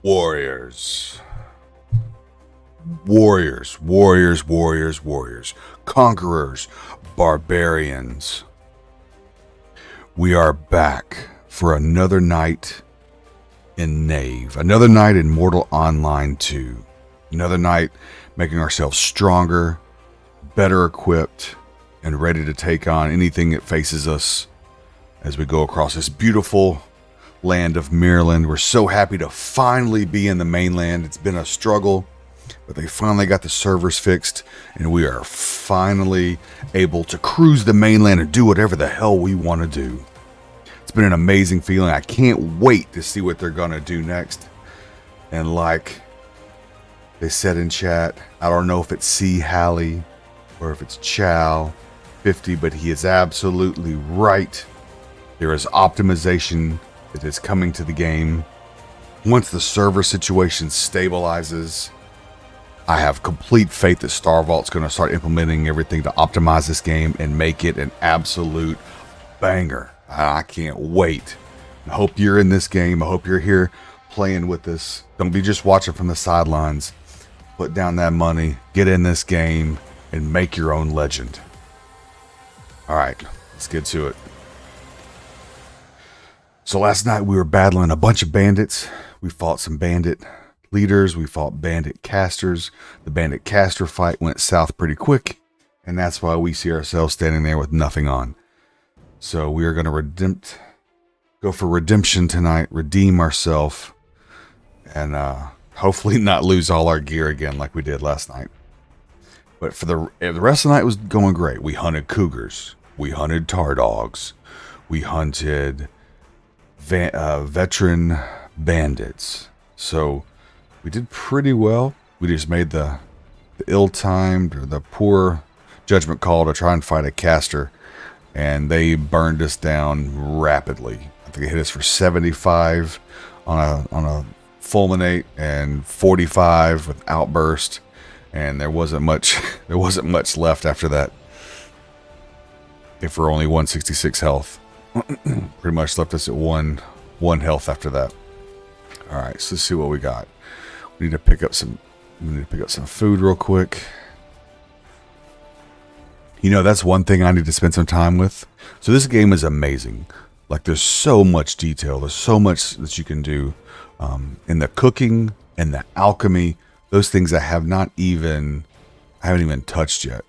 Warriors. Warriors, warriors, warriors, warriors. Conquerors, barbarians. We are back for another night in Nave. Another night in Mortal Online 2. Another night making ourselves stronger, better equipped, and ready to take on anything that faces us as we go across this beautiful land of Mainland. We're so happy to finally be in the mainland. It's been a struggle, but they finally got the servers fixed, and we are finally able to cruise the mainland and do whatever the hell we want to do. It's been an amazing feeling. I can't wait to see what they're going to do next. And like they said in chat, I don't know if it's C. Halley or if it's Chow 50, but he is absolutely right. There is optimization that is coming to the game. Once the server situation stabilizes, I have complete faith that Star Vault's going to start implementing everything to optimize this game and make it an absolute banger. I can't wait. I hope you're in this game. I hope you're here playing with us. Don't be just watching from the sidelines. Put down that money, get in this game, and make your own legend. All right, let's get to it. So last night we were battling a bunch of bandits. We fought some bandit leaders. We fought bandit casters. The bandit caster fight went south pretty quick, and that's why we see ourselves standing there with nothing on. So we are going to go for redemption tonight, redeem ourselves, and hopefully not lose all our gear again like we did last night. But for the rest of the night was going great. We hunted cougars. We hunted tar dogs. We hunted veteran bandits. So we did pretty well. We just made the ill-timed or the poor judgment call to try and fight a caster, and they burned us down rapidly. I think it hit us for 75 on a fulminate and 45 with outburst, and there wasn't much left after that. If we're only 166 health. Pretty much left us at one health after that. All right, so let's see what we got. We need to pick up some food real quick. You know, that's one thing I need to spend some time with. So this game is amazing. Like, there's so much detail. There's so much that you can do in the cooking and the alchemy. Those things I haven't even touched yet.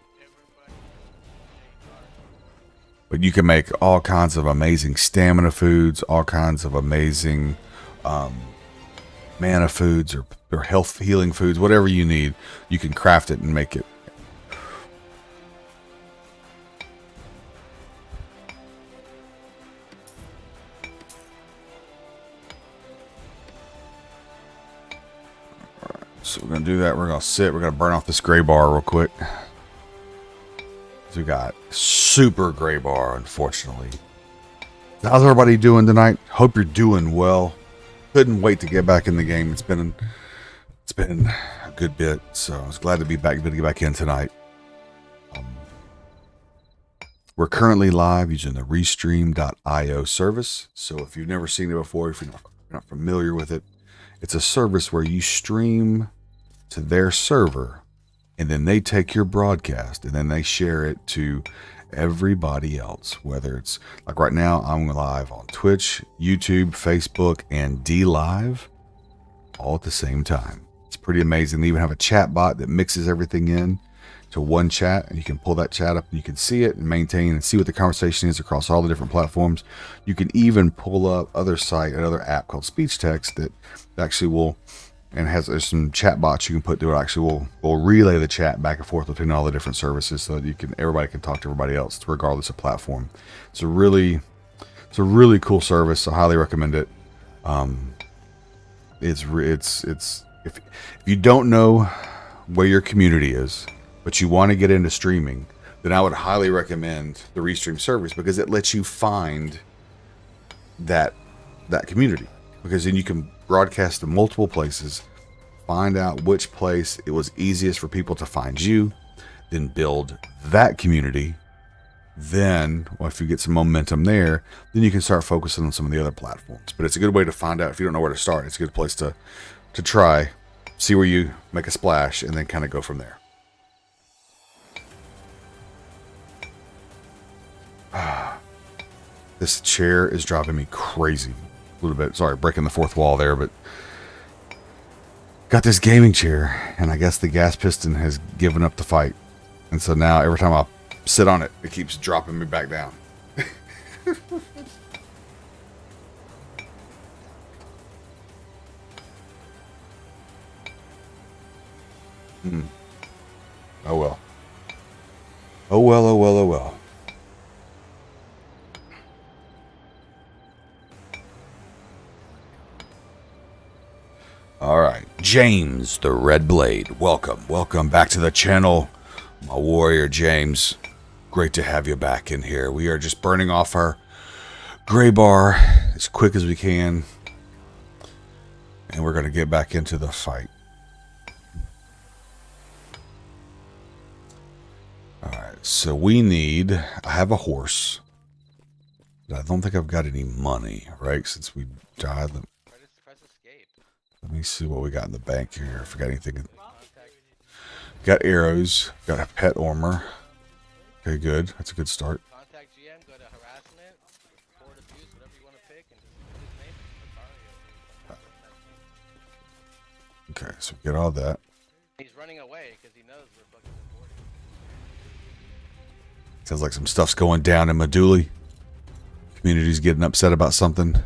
But you can make all kinds of amazing stamina foods, all kinds of amazing mana foods or health healing foods, whatever you need. You can craft it and make it. So we're going to do that. We're going to sit. We're going to burn off this gray bar real quick. So we got super gray bar, unfortunately. How's everybody doing tonight? Hope you're doing well. Couldn't wait to get back in the game. It's been a good bit, so I was glad to be back. To get back in tonight. We're currently live using the Restream.io service. So if you've never seen it before, if you're not familiar with it, it's a service where you stream to their server, and then they take your broadcast and then they share it to everybody else. Whether it's like right now, I'm live on Twitch, YouTube, Facebook, and D Live all at the same time. It's pretty amazing. They even have a chat bot that mixes everything in to one chat, and you can pull that chat up and you can see it and maintain and see what the conversation is across all the different platforms. You can even pull up another app called Speech Text that actually will, and there's some chat bots you can put through it. Actually will relay the chat back and forth between all the different services so that everybody can talk to everybody else regardless of platform. It's a really cool service. I highly recommend it. If you don't know where your community is, but you want to get into streaming, then I would highly recommend the Restream service, because it lets you find that community, because then you can broadcast to multiple places, find out which place it was easiest for people to find you, then build that community. Then, if you get some momentum there, then you can start focusing on some of the other platforms. But it's a good way to find out if you don't know where to start. It's a good place to to try. See where you make a splash, and then kind of go from there. This chair is driving me crazy. A little bit. Sorry, breaking the fourth wall there, but got this gaming chair, and I guess the gas piston has given up the fight. And so now every time I sit on it, it keeps dropping me back down. Oh well. Oh well, oh well, oh well. Alright, James the Red Blade. Welcome. Welcome back to the channel. My warrior James. Great to have you back in here. We are just burning off our gray bar as quick as we can. And we're going to get back into the fight. Alright, so we need... I have a horse. But I don't think I've got any money, right? Since we died. Let me see what we got in the bank here. If we got anything. Got arrows. Got a pet armor. Okay, good. That's a good start. Contact GM, go to harassment, report abuse, whatever you want to pick, and just put his name. Okay, so we get all that. He's running away because he knows we're fucking reporting. Sounds like some stuff's going down in Maduli. Community's getting upset about something.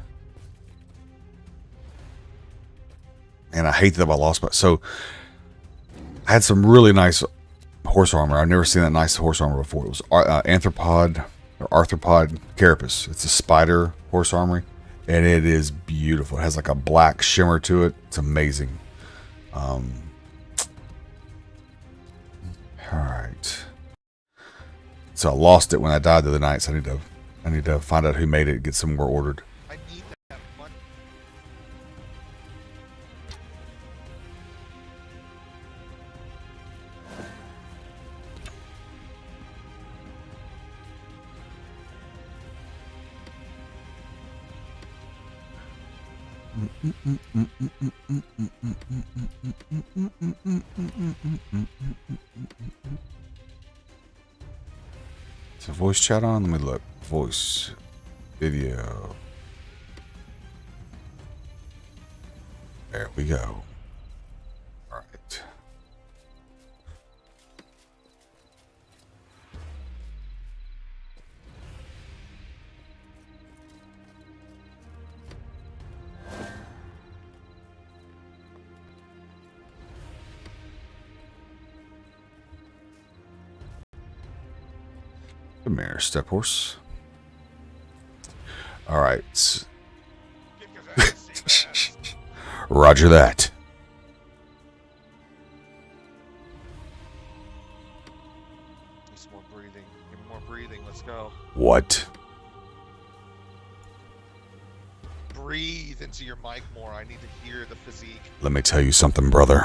And I hate that I lost my... So, I had some really nice horse armor. I've never seen that nice horse armor before. It was arthropod carapace. It's a spider horse armor. And it is beautiful. It has like a black shimmer to it. It's amazing. Alright. So I lost it when I died the other night. So I need to find out who made it and get some more ordered. Is voice chat on? Let me look. Voice, video. There we go. All right. Come here, step horse. All right. Roger that. Need some more breathing. Give me more breathing. Let's go. What? Breathe into your mic more. I need to hear the physique. Let me tell you something, brother.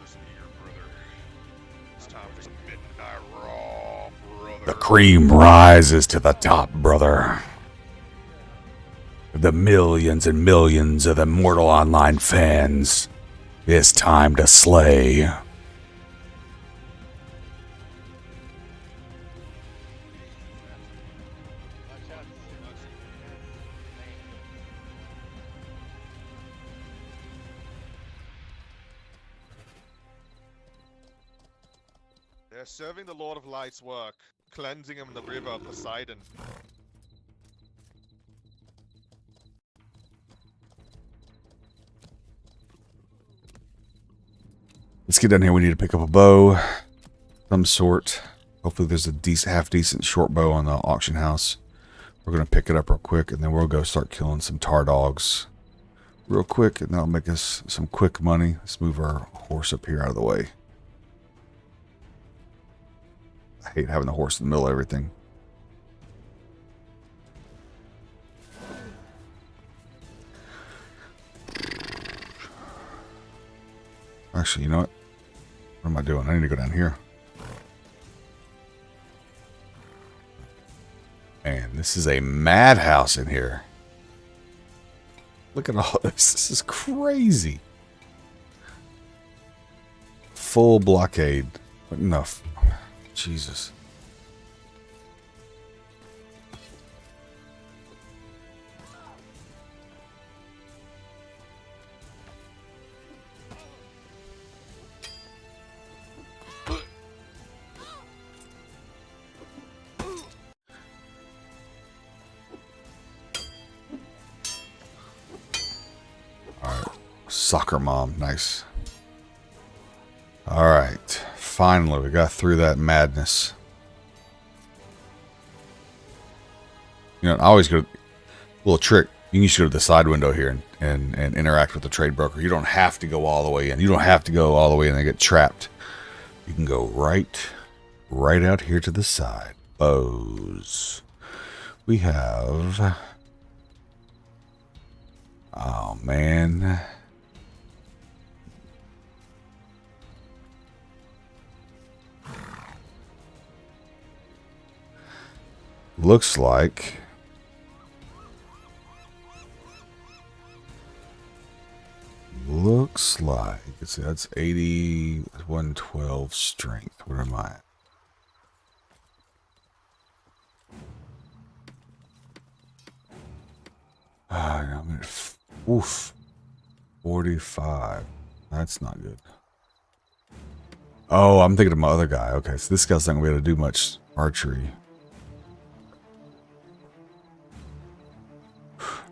Listen to your brother. It's time for some midnight raw, brother. The cream rises to the top, brother. The millions and millions of the Mortal Online fans. It's time to slay. They're serving the Lord of Light's work, cleansing him in the river of Poseidon. Let's get down here. We need to pick up a bow. Some sort. Hopefully there's a half-decent short bow on the auction house. We're going to pick it up real quick, and then we'll go start killing some tar dogs real quick, and that'll make us some quick money. Let's move our horse up here out of the way. I hate having the horse in the middle of everything. Actually, you know what? What am I doing? I need to go down here. Man, this is a madhouse in here. Look at all this. This is crazy. Full blockade. Enough. Jesus. Soccer mom, nice. All right, finally we got through that madness. You know, I always go. Little trick: you can just go to the side window here and interact with the trade broker. You don't have to go all the way in. You don't have to go all the way in and get trapped. You can go right out here to the side. Bows. We have. Oh man. Looks like it's that's 80 112 strength. Where am I? I'm at 45. That's not good. Oh, I'm thinking of my other guy. Okay, so this guy's not gonna be able to do much archery.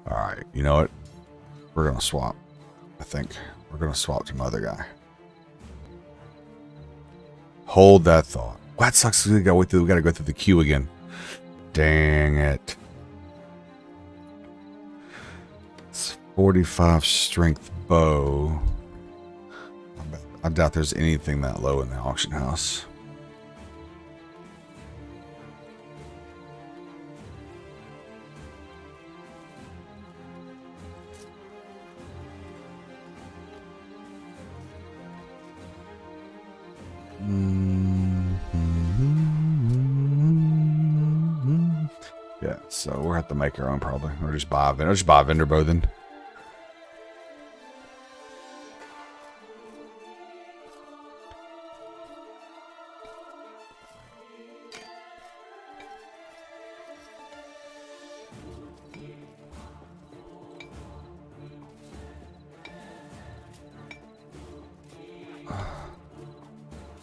Alright, you know what? We're gonna swap. I think we're gonna swap to my other guy. Hold that thought. Well, that sucks. We gotta go through the queue again. Dang it. It's 45 strength bow. I doubt there's anything that low in the auction house. Yeah, so we'll have to make our own probably, or just buy a vendor bow then.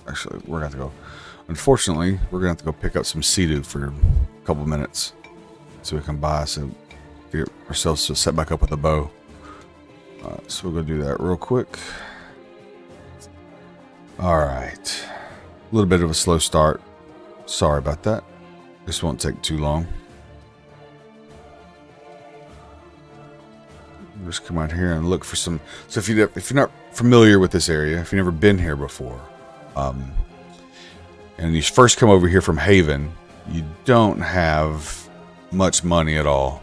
Actually, we're gonna have to go. Unfortunately, we're gonna have to go pick up some Sea-Doo for a couple minutes, so we can buy some, get ourselves to set back up with a bow. So we're gonna do that real quick. All right, a little bit of a slow start. Sorry about that. This won't take too long. Just come out here and look for some. So if you're not familiar with this area, if you've never been here before. And you first come over here from Haven, you don't have much money at all.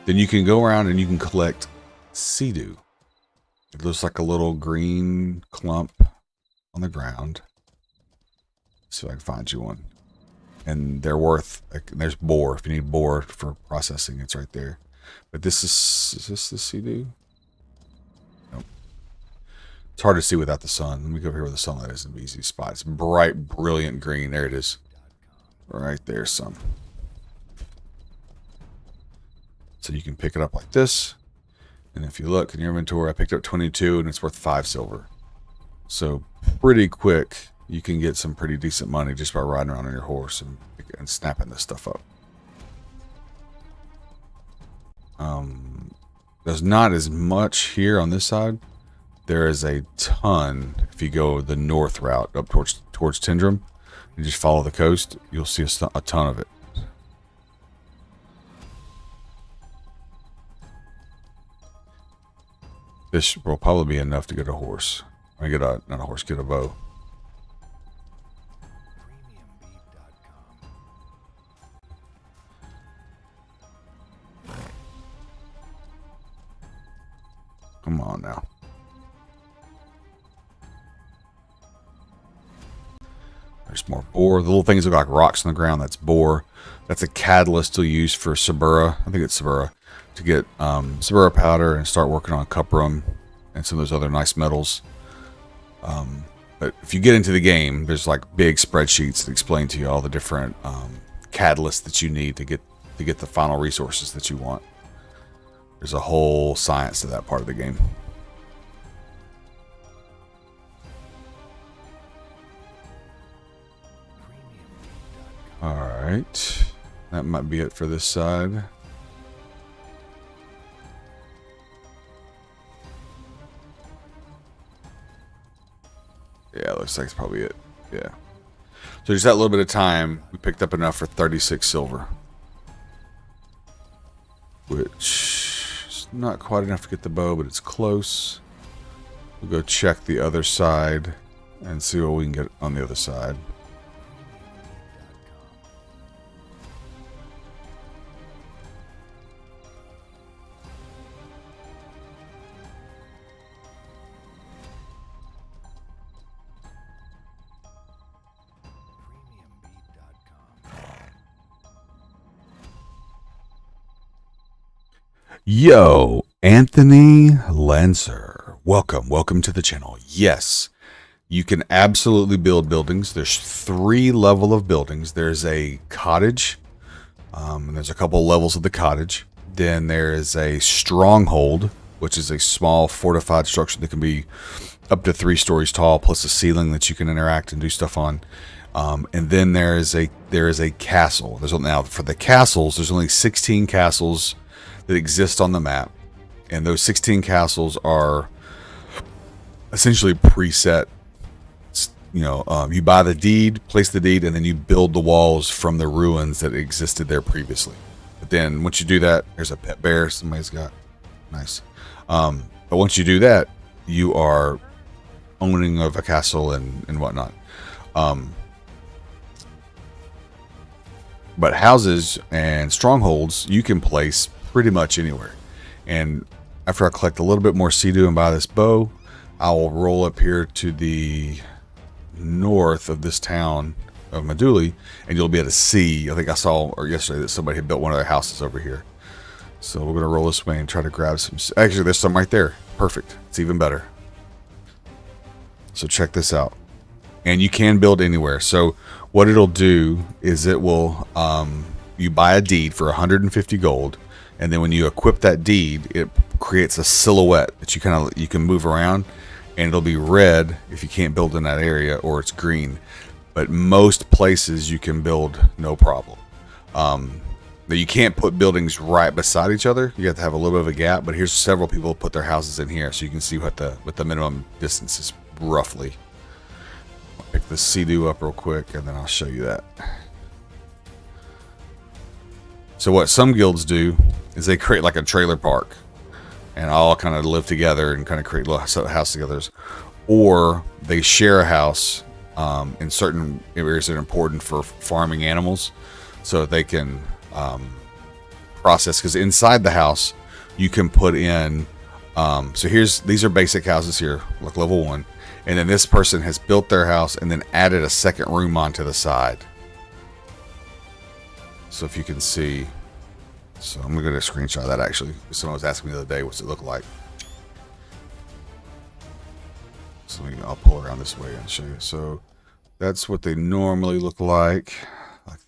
Then you can go around and you can collect Sea-Doo. It looks like a little green clump on the ground. So I can find you one. And they're worth, like, there's boar. If you need boar for processing, it's right there. But this is this the Sea-Doo? Nope. It's hard to see without the sun. Let me go over here where the sunlight is in an easy spot. It's bright, brilliant green. There it is. Right there, son. So you can pick it up like this. And if you look in your inventory, I picked up 22 and it's worth 5 silver. So pretty quick, you can get some pretty decent money just by riding around on your horse and snapping this stuff up. There's not as much here on this side. There is a ton. If you go the north route up towards Tindrum and just follow the coast, you'll see a ton of it. This will probably be enough to get a horse. I get not a horse, get a bow. Come on now. There's more boar. The little things look like rocks on the ground. That's boar. That's a catalyst to use for Sabura. I think it's Sabura. to get Zebra powder and start working on cuprum and some of those other nice metals. But if you get into the game, there's like big spreadsheets that explain to you all the different catalysts that you need to get the final resources that you want. There's a whole science to that part of the game. All right, that might be it for this side. Yeah, looks like it's probably it. Yeah. So just that little bit of time, we picked up enough for 36 silver. Which is not quite enough to get the bow, but it's close. We'll go check the other side and see what we can get on the other side. Yo, Anthony Lancer. Welcome to the channel. Yes, you can absolutely build buildings. There's 3 levels of buildings. There's a cottage, and there's a couple levels of the cottage. Then there is a stronghold, which is a small fortified structure that can be up to 3 stories tall, plus a ceiling that you can interact and do stuff on. And then there is a castle. Now for the castles, there's only 16 castles that exist on the map, and those 16 castles are essentially preset. You know, you buy the deed, place the deed, and then you build the walls from the ruins that existed there previously. But then once you do that, there's a pet bear somebody's got. Nice. But once you do that, you are owning of a castle and whatnot. But houses and strongholds you can place pretty much anywhere. And after I collect a little bit more Sea-Doo and buy this bow, I will roll up here to the north of this town of Maduli, and you'll be able to see, I think I saw yesterday that somebody had built one of their houses over here. So we're going to roll this way and try to grab some. Actually, there's some right there. Perfect. It's even better. So check this out. And you can build anywhere. So what it'll do is it will, you buy a deed for 150 gold. And then when you equip that deed, it creates a silhouette that you can move around, and it'll be red if you can't build in that area, or it's green. But most places you can build no problem. Now you can't put buildings right beside each other. You have to have a little bit of a gap. But here's several people put their houses in here, so you can see what the minimum distance is roughly. I'll pick the Sea-Doo up real quick, and then I'll show you that. So what some guilds do is they create like a trailer park and all kind of live together and kind of create little house together. Or they share a house in certain areas that are important for farming animals, so they can process, because inside the house you can put in so these are basic houses here, like level 1, and then this person has built their house and then added a second room onto the side. So if you can see, so I'm gonna get a screenshot of that. Actually, someone was asking me the other day, what's it look like? So I'll pull around this way and show you. So that's what they normally look like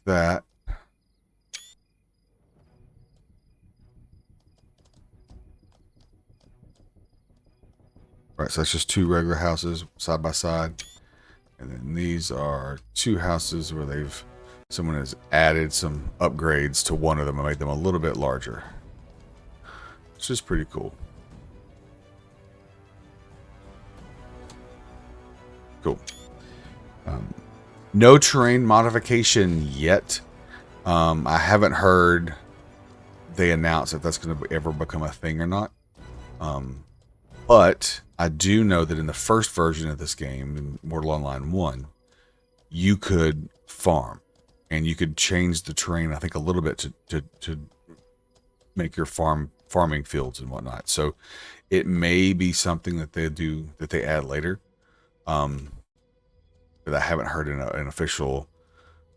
that. Right, so that's just 2 regular houses side by side, and then these are 2 houses where someone has added some upgrades to one of them and made them a little bit larger, which is pretty cool. Cool. No terrain modification yet. I haven't heard they announce if that's going to ever become a thing or not. But I do know that in the first version of this game, in Mortal Online 1, you could farm. And you could change the terrain, I think, a little bit to make your farming fields and whatnot. So it may be something that they add later. But I haven't heard an official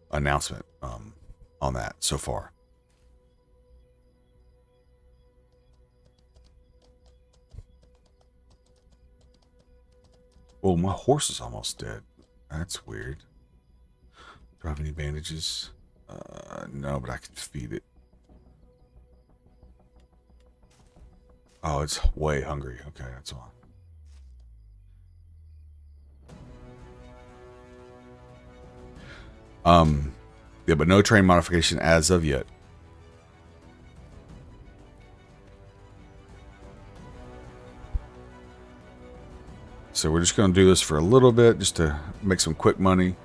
announcement on that so far. Oh, my horse is almost dead. That's weird. Do I have any bandages? No, but I can feed it. Oh, it's way hungry. Okay, that's all. Yeah, but no train modification as of yet. So we're just going to do this for a little bit, just to make some quick money.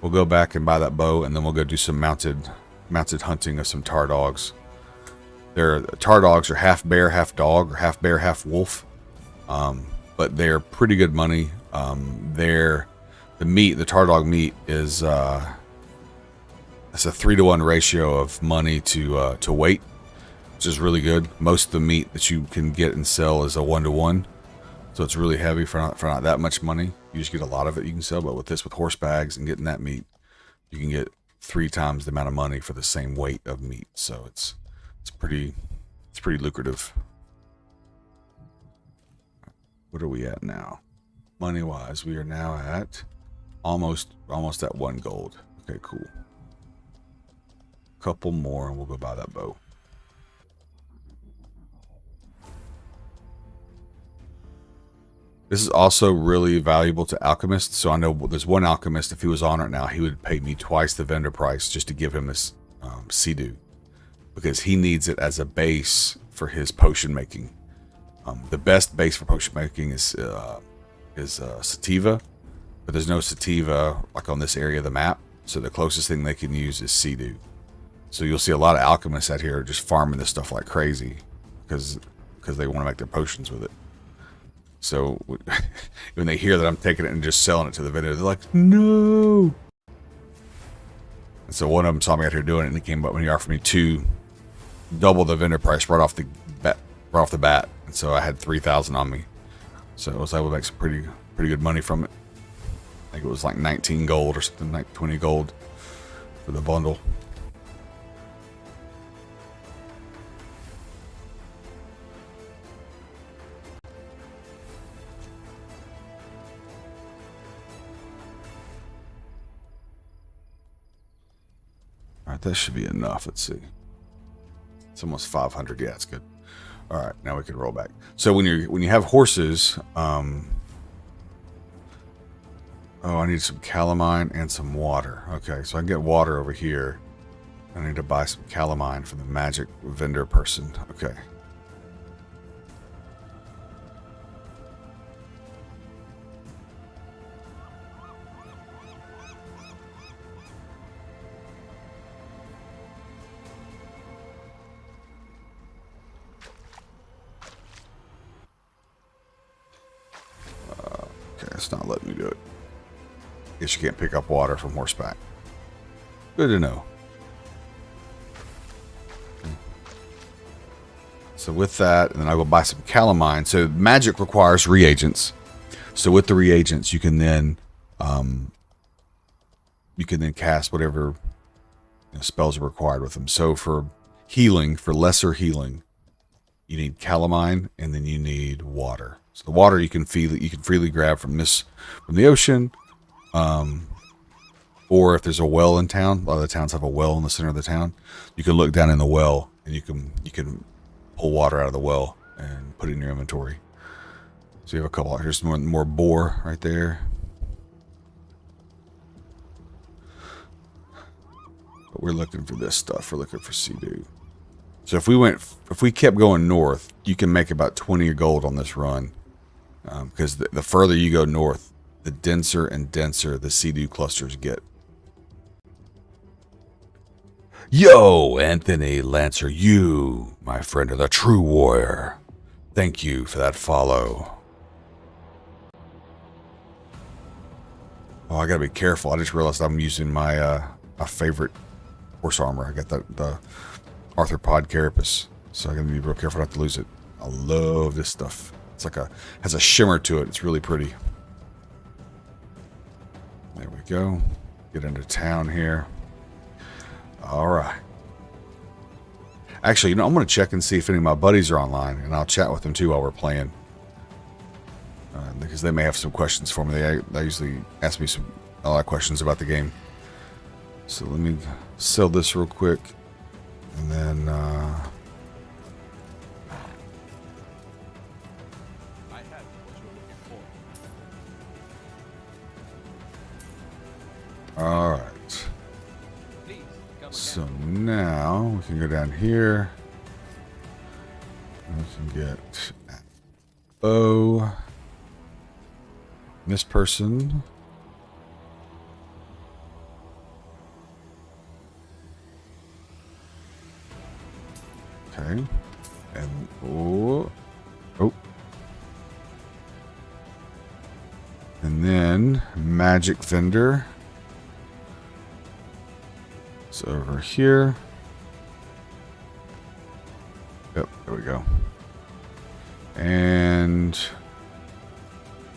We'll go back and buy that bow, and then we'll go do some mounted hunting of some tar dogs. Tar dogs are half bear, half dog, or half bear, half wolf. But they're pretty good money. The tar dog meat is it's a 3-to-1 ratio of money to weight, which is really good. Most of the meat that you can get and sell is a 1-to-1. So it's really heavy for not that much money. You just get a lot of it you can sell, but with horse bags and getting that meat, you can get 3 times the amount of money for the same weight of meat. So it's pretty lucrative. What are we at now? Money wise, we are now at almost at 1 gold. Okay, cool. Couple more and we'll go buy that bow. This is also really valuable to alchemists. So I know there's one alchemist, if he was on right now, he would pay me twice the vendor price just to give him this Sea-Doo, because he needs it as a base for his potion making. The best base for potion making is sativa, but there's no sativa like on this area of the map. So the closest thing they can use is Sea-Doo. So you'll see a lot of alchemists out here just farming this stuff like crazy because they want to make their potions with it. So when they hear that I'm taking it and just selling it to the vendor, they're like, no. And so one of them saw me out here doing it, and he came up and he offered me double the vendor price right off the bat. And so I had 3,000 on me. So I was able to make some pretty good money from it. I think it was like 19 gold or something, like 20 gold for the bundle. Alright, that should be enough. Let's see. It's almost 500. Yeah, it's good. Alright, now we can roll back. So when you have horses, oh, I need some calamine and some water. Okay, so I can get water over here. I need to buy some calamine from the magic vendor person. Okay. It's not letting me do it. Guess you can't pick up water from horseback. Good to know. So with that, and then I'll go buy some calamine. So magic requires reagents. So with the reagents, you can then cast whatever spells are required with them. So for healing, for lesser healing, you need calamine, and then you need water. So the water you can freely grab from the ocean, or if there's a well in town. A lot of the towns have a well in the center of the town. You can look down in the well, and you can pull water out of the well and put it in your inventory. So you have a couple. Here's more boar right there. But we're looking for this stuff. We're looking for Sea-Doo. So if we kept going north, you can make about 20 gold on this run. Because the further you go north, the denser and denser the Sea-Doo clusters get. Yo, Anthony Lancer, you, my friend, are the true warrior. Thank you for that follow. Oh, I gotta be careful. I just realized I'm using my favorite horse armor. I got the arthropod carapace, so I gotta be real careful not to lose it. I love this stuff. It's has a shimmer to it. It's really pretty. There we go. Get into town here. All right. Actually, I'm going to check and see if any of my buddies are online, and I'll chat with them too while we're playing. because they may have some questions for me. They usually ask me a lot of questions about the game. So let me sell this real quick, and then all right. So now we can go down here. We can get bow. This person. Okay. And oh. And then magic vendor. It's over here. Yep, there we go. And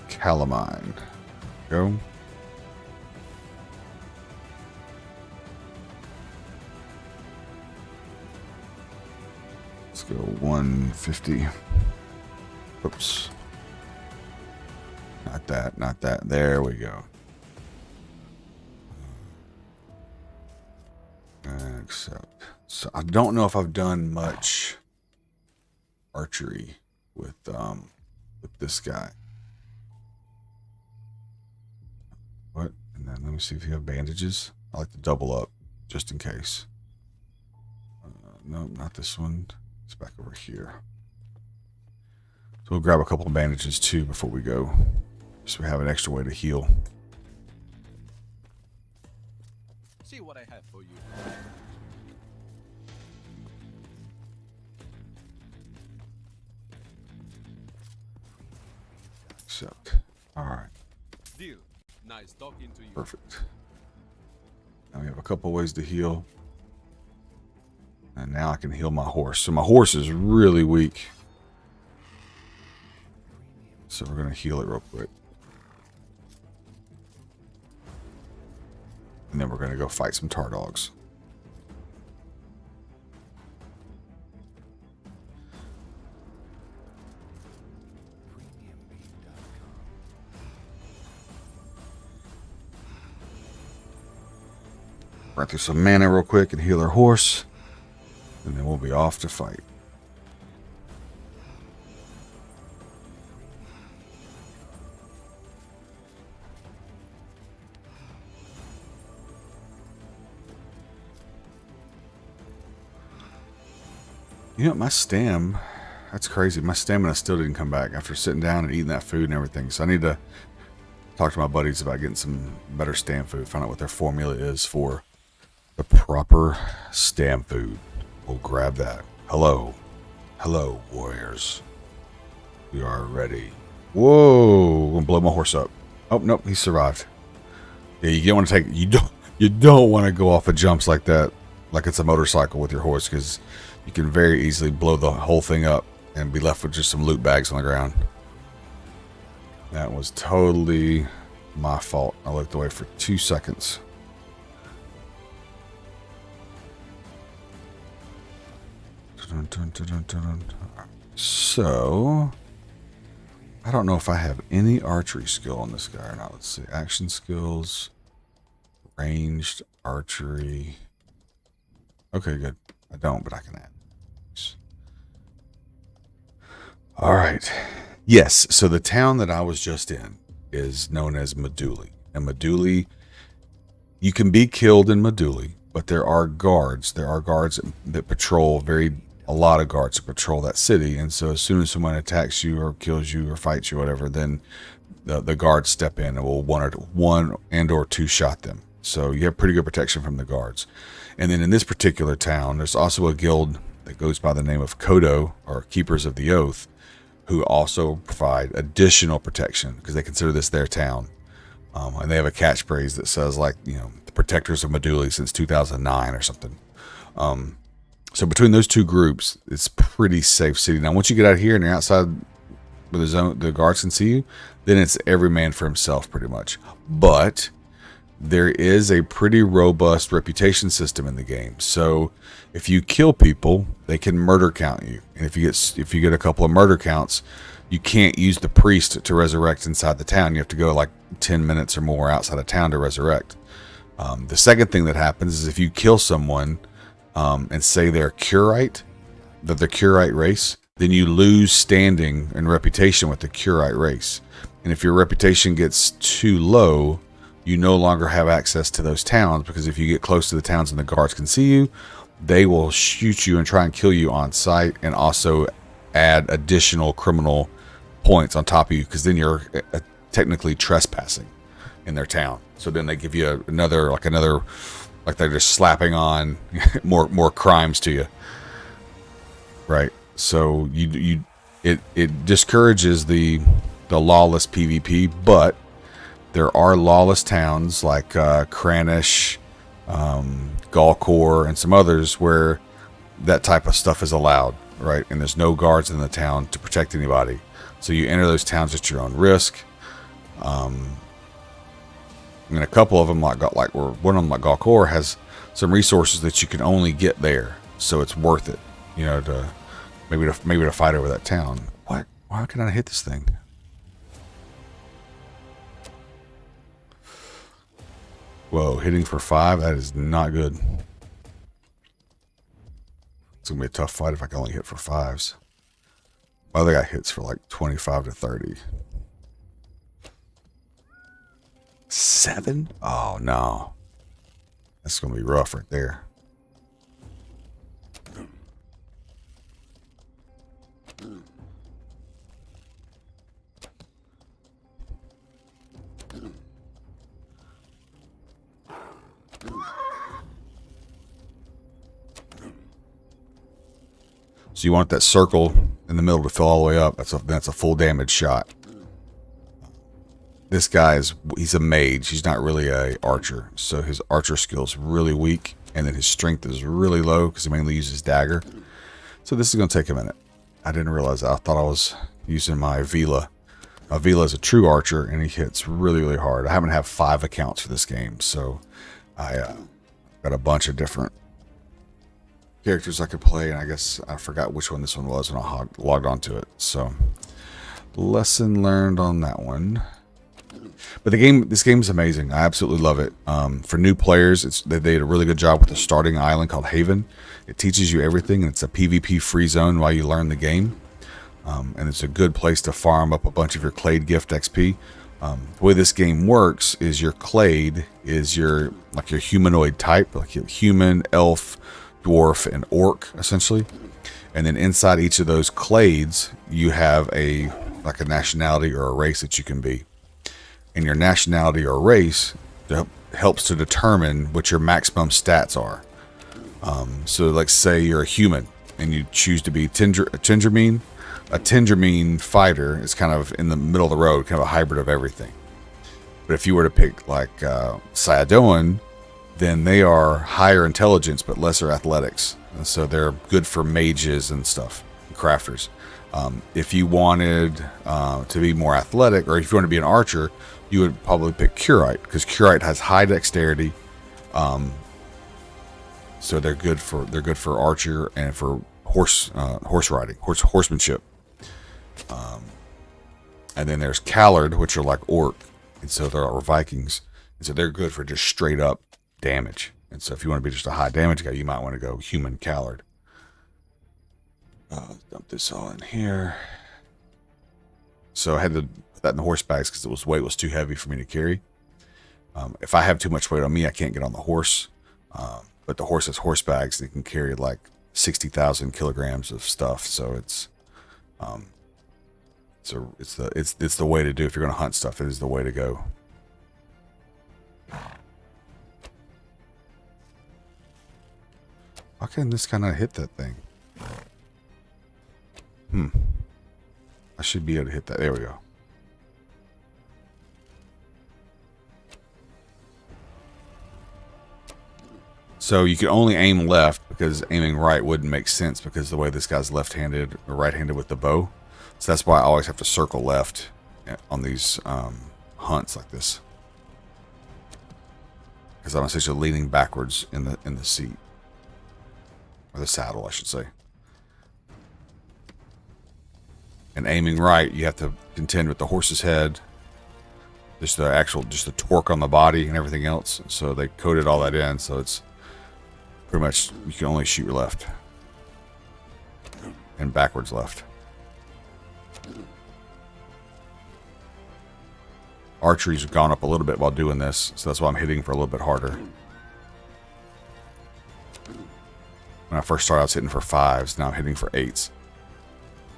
calamine. Go. Let's go 150. Oops. Not that, not that. There we go. Accept. So I don't know if I've done much archery with this guy. What? And then let me see if you have bandages. I like to double up just in case. Nope, not this one. It's back over here. So we'll grab a couple of bandages too before we go, so we have an extra way to heal. See what I have for you. Accept. All right. Deal. Nice talking to you. Perfect. Now we have a couple ways to heal. And now I can heal my horse. So my horse is really weak. So we're going to heal it real quick. And then we're going to go fight some tar dogs. Run through some mana real quick and heal our horse. And then we'll be off to fight. You know, my that's crazy. My stamina still didn't come back after sitting down and eating that food and everything. So I need to talk to my buddies about getting some better stam food, find out what their formula is for the proper stam food. We'll grab that. Hello. Hello, warriors. We are ready. Whoa, I'm gonna blow my horse up. Oh, nope, he survived. Yeah, you don't want to take, you don't want to go off of jumps like that, like it's a motorcycle with your horse, because you can very easily blow the whole thing up and be left with just some loot bags on the ground. That was totally my fault. I looked away for 2 seconds. So, I don't know if I have any archery skill on this guy or not. Let's see. Action skills. Ranged archery. Okay, good. I don't, but I can add. Alright. Yes, so the town that I was just in is known as Meduli. And Meduli, you can be killed in Meduli, but there are guards. There are guards that patrol a lot of guards that patrol that city, and so as soon as someone attacks you or kills you or fights you, whatever, then the guards step in and will one or two shot them. So you have pretty good protection from the guards. And then in this particular town, there's also a guild that goes by the name of Kodo, or Keepers of the Oath, who also provide additional protection because they consider this their town. And they have a catchphrase that says, like, you know, the protectors of Meduli since 2009 or something. So between those two groups, it's pretty safe city. Now, once you get out here and you're outside where the guards can see you, then it's every man for himself, pretty much. But there is a pretty robust reputation system in the game. So if you kill people, they can murder count you, and if you get a couple of murder counts, you can't use the priest to resurrect inside the town. You have to go like 10 minutes or more outside of town to resurrect. The second thing that happens is if you kill someone and say they're Curite, that they're Curite race, then you lose standing and reputation with the Curite race. And if your reputation gets too low, you no longer have access to those towns, because if you get close to the towns and the guards can see you, they will shoot you and try and kill you on sight, and also add additional criminal points on top of you, because then you're technically trespassing in their town. So then they give you another, like they're just slapping on more crimes to you, right? So it discourages the lawless PvP, but there are lawless towns like Cranish, Galkor, and some others where that type of stuff is allowed, right? And there's no guards in the town to protect anybody. So you enter those towns at your own risk. And a couple of them, one of them, like Galkor, has some resources that you can only get there. So it's worth it, you know, to maybe to fight over that town. What? Why can I hit this thing? Whoa, hitting for 5, that is not good. It's gonna be a tough fight if I can only hit for 5s. My other guy hits for like 25 to 30. 7? Oh no. That's gonna be rough right there. So you want that circle in the middle to fill all the way up. That's a full damage shot. This guy he's a mage. He's not really a archer, so his archer skill is really weak, and then his strength is really low because he mainly uses dagger. So this is going to take a minute. I didn't realize that. I thought I was using my Vila. My Vila is a true archer, and he hits really, really hard. I happen to have 5 accounts for this game, so I got a bunch of different characters I could play, and I guess I forgot which one this one was when I logged onto it. So lesson learned on that one. But this game is amazing. I absolutely love it. For new players, they did a really good job with the starting island called Haven. It teaches you everything, and it's a PvP free zone while you learn the game. And it's a good place to farm up a bunch of your Clade gift XP. The way this game works is your Clade is your humanoid type, like your human, elf, dwarf, and orc, essentially. And then inside each of those clades, you have a nationality or a race that you can be. And your nationality or race helps to determine what your maximum stats are. So like say you're a human and you choose to be a Tendramin. A Tendramin fighter is kind of in the middle of the road, kind of a hybrid of everything. But if you were to pick like Syadoan, then they are higher intelligence but lesser athletics. And so they're good for mages and stuff, and crafters. If you wanted to be more athletic, or if you want to be an archer, you would probably pick Curite, because Curite has high dexterity. So they're good for archer and for horse riding, horsemanship. And then there's Callard, which are like orc, and so they're Vikings, and so they're good for just straight up damage. And so if you want to be just a high damage guy, you might want to go human Callard. Dump this all in here. So I had to put that in the horse bags because the weight was too heavy for me to carry. If I have too much weight on me, I can't get on the horse. But the horse has horse bags that can carry like 60,000 kilograms of stuff. So it's the way to do. If you're going to hunt stuff, it is the way to go. Why can't this kind of hit that thing? I should be able to hit that. There we go. So you can only aim left, because aiming right wouldn't make sense because the way this guy's left-handed or right-handed with the bow. So that's why I always have to circle left on these hunts like this, because I'm essentially leaning backwards in the seat, or the saddle, I should say. And aiming right, you have to contend with the horse's head, just the torque on the body and everything else. So they coded all that in, so it's pretty much you can only shoot your left and backwards left. Archery's gone up a little bit while doing this, so that's why I'm hitting for a little bit harder. When I first started, I was hitting for 5s. Now I'm hitting for 8s.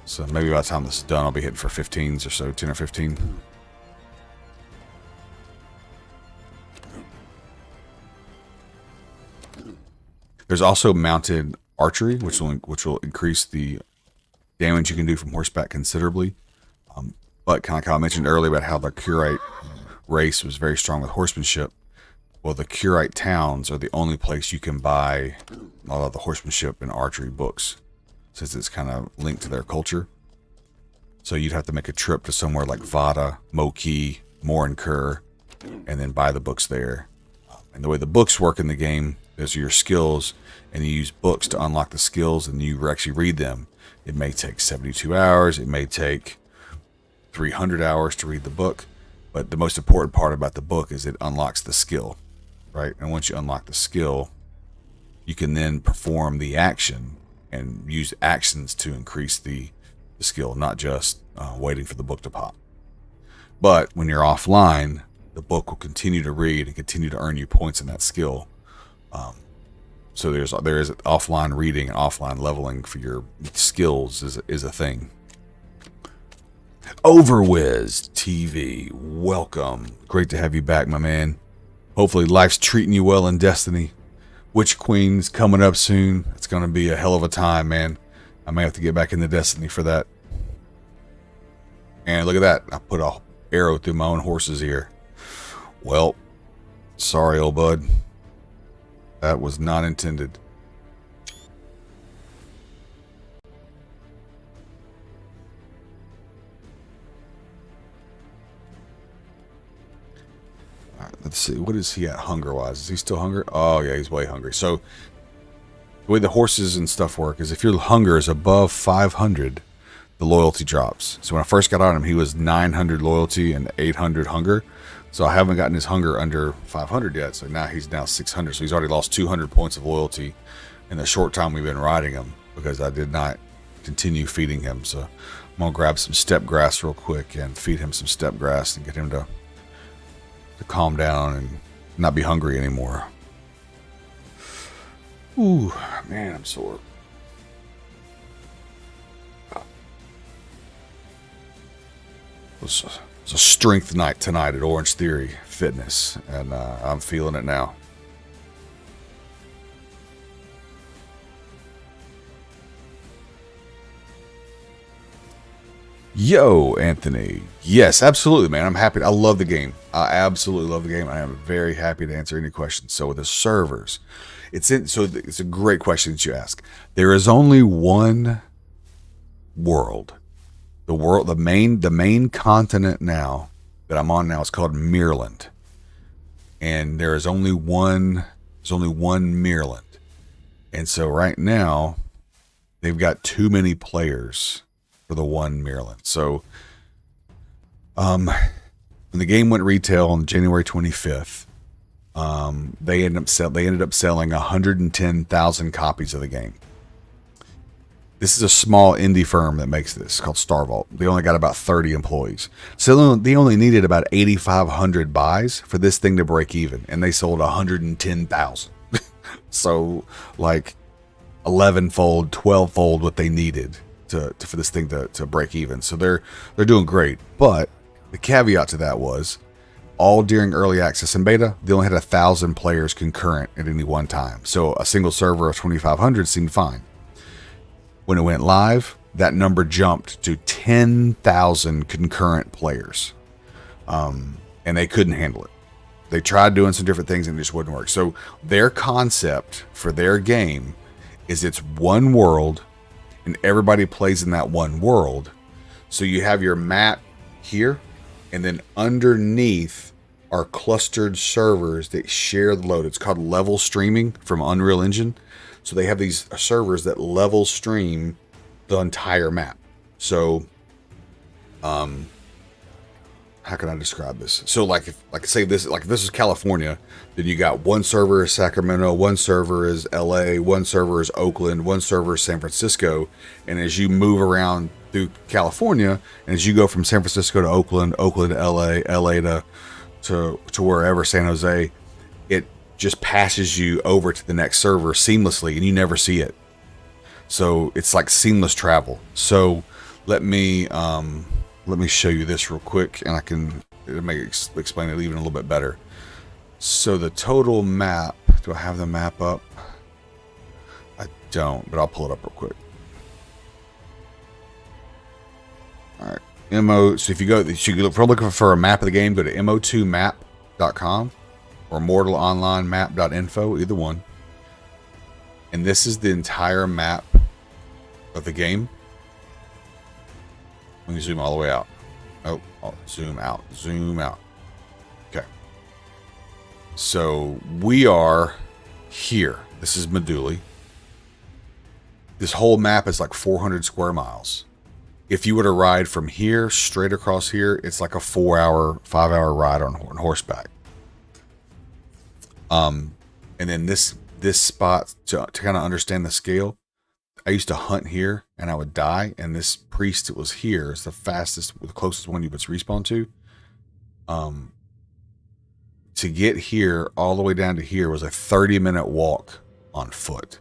So maybe by the time this is done, I'll be hitting for 15s or so, 10 or 15. There's also mounted archery, which will increase the damage you can do from horseback considerably. But kind of like how I mentioned earlier about how the Curite race was very strong with horsemanship. Well, the Curite towns are the only place you can buy a lot of the horsemanship and archery books, since it's kind of linked to their culture. So you'd have to make a trip to somewhere like Vada, Moki, Morinkur, and then buy the books there. And the way the books work in the game is your skills, and you use books to unlock the skills, and you actually read them. It may take 72 hours. It may take 300 hours to read the book. But the most important part about the book is it unlocks the skill, right? And once you unlock the skill, you can then perform the action and use actions to increase the skill, not just waiting for the book to pop. But when you're offline, the book will continue to read and continue to earn you points in that skill. So there is offline reading and offline leveling for your skills is a thing. Overwiz TV, welcome. Great to have you back, my man. Hopefully life's treating you well in Destiny. Witch Queen's coming up soon. It's going to be a hell of a time, man. I may have to get back into Destiny for that. And look at that. I put a arrow through my own horse's ear. Well, sorry, old bud. That was not intended. All right, let's see. What is he at hunger-wise? Is he still hungry? Oh, yeah, he's way hungry. So the way the horses and stuff work is if your hunger is above 500, the loyalty drops. So when I first got on him, he was 900 loyalty and 800 hunger. So I haven't gotten his hunger under 500 yet. So now he's 600. So he's already lost 200 points of loyalty in the short time we've been riding him because I did not continue feeding him. So I'm going to grab some steppe grass real quick and feed him some steppe grass and get him to calm down and not be hungry anymore. Ooh, man, I'm sore. It's a strength night tonight at Orange Theory Fitness, and I'm feeling it now. Yo, Anthony. Yes, absolutely, man. I'm happy. I love the game. I absolutely love the game. I am very happy to answer any questions. So with the servers, it's a great question that you ask. There is only one world. The main continent now that I'm on now is called Mainland. And there's only one Mainland. And so right now they've got too many players for the one Mainland. So when the game went retail on January 25th, they ended up selling 110,000 copies of the game. This is a small indie firm that makes this called Star Vault. They only got about 30 employees. So they only needed about 8,500 buys for this thing to break even. And they sold 110,000. So like 11-fold, 12-fold what they needed for this thing to break even. So they're doing great. But the caveat to that was all during early access and beta, they only had 1,000 players concurrent at any one time. So a single server of 2,500 seemed fine. When it went live, that number jumped to 10,000 concurrent players. And they couldn't handle it. They tried doing some different things and it just wouldn't work. So their concept for their game is it's one world and everybody plays in that one world. So you have your map here, and then underneath are clustered servers that share the load. It's called level streaming from Unreal Engine. So they have these servers that level stream the entire map. So How can I describe this? So like if say this, like if this is California, then you got one server is Sacramento, one server is LA, one server is Oakland, one server is San Francisco. And as you move around through California, and as you go from San Francisco to Oakland, Oakland to LA to wherever, San Jose, it just passes you over to the next server seamlessly, and you never see it. So it's like seamless travel. So let me show you this real quick, and it'll make explain it even a little bit better. So the total map, do I have the map up? I don't, but I'll pull it up real quick. All right, so if you go, if you're looking for a map of the game, go to mo2map.com or mortalonlinemap.info, either one. And this is the entire map of the game. Let me zoom all the way out. Oh, zoom out. Okay. So we are here. This is Meduli. This whole map is like 400 square miles. If you were to ride from here straight across here, it's like a 5-hour ride on horseback. And then this spot, to kind of understand the scale, I used to hunt here and I would die, and this priest that was here is the closest one you would respawn to. To get here all the way down to here was a 30-minute walk on foot.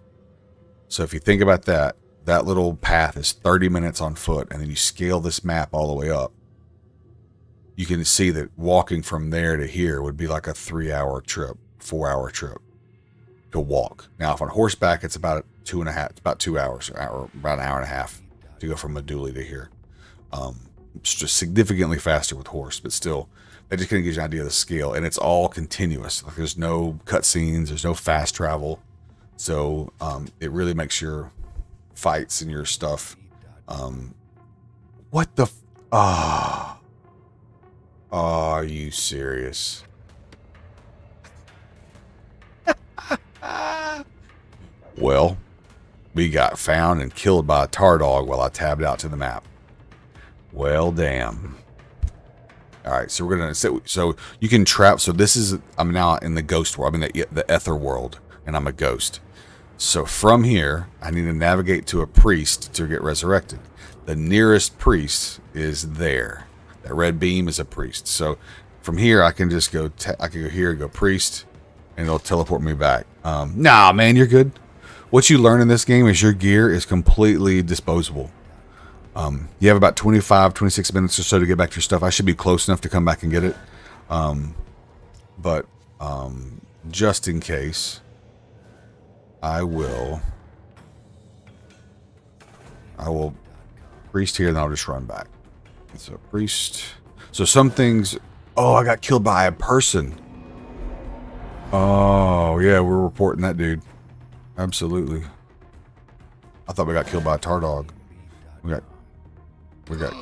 So if you think about that little path is 30 minutes on foot, and then you scale this map all the way up, you can see that walking from there to here would be like a 3-hour trip, 4-hour trip to walk. Now, if on horseback, it's about 2 hours, or about an hour and a half to go from Meduli to here. It's just significantly faster with horse, but still, that just kind of gives you an idea of the scale, and it's all continuous. Like, there's no cutscenes, there's no fast travel, so it really makes your fights and your stuff. What the? Are you serious? Well, we got found and killed by a tar dog while I tabbed out to the map. Well, damn. All right, so we're gonna so you can trap. So this is, I'm now in the ghost world. I'm in the ether world, and I'm a ghost. So from here, I need to navigate to a priest to get resurrected. The nearest priest is there. That red beam is a priest. So from here, I can just go. I can go here and go priest, and it'll teleport me back. Nah, man, you're good. What you learn in this game is your gear is completely disposable. You have about 25, 26 minutes or so to get back to your stuff. I should be close enough to come back and get it. But just in case, I will priest here, and then I'll just run back. So priest. So some things. Oh, I got killed by a person. Oh yeah, we're reporting that dude. Absolutely. I thought we got killed by a tar dog. We got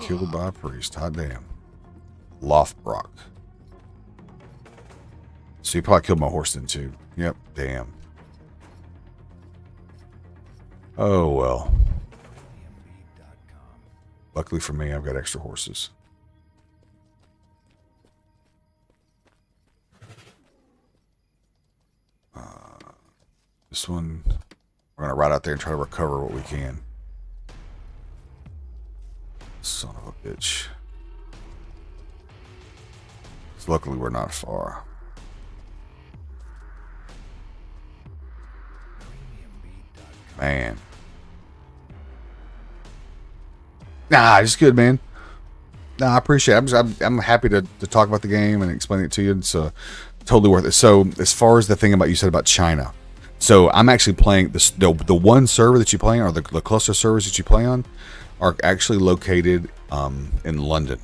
killed by a priest. Hot damn. Lothbrock. So you probably killed my horse then too. Yep. Damn. Oh well. Luckily for me, I've got extra horses. This one, we're gonna ride out there and try to recover what we can. Son of a bitch. So luckily we're not far. Man. Nah, just good, man. Nah, I appreciate it. I'm happy to talk about the game and explain it to you. It's totally worth it. So as far as the thing about you said about China. So I'm actually playing the one server that you play on, or the cluster servers that you play on, are actually located in London.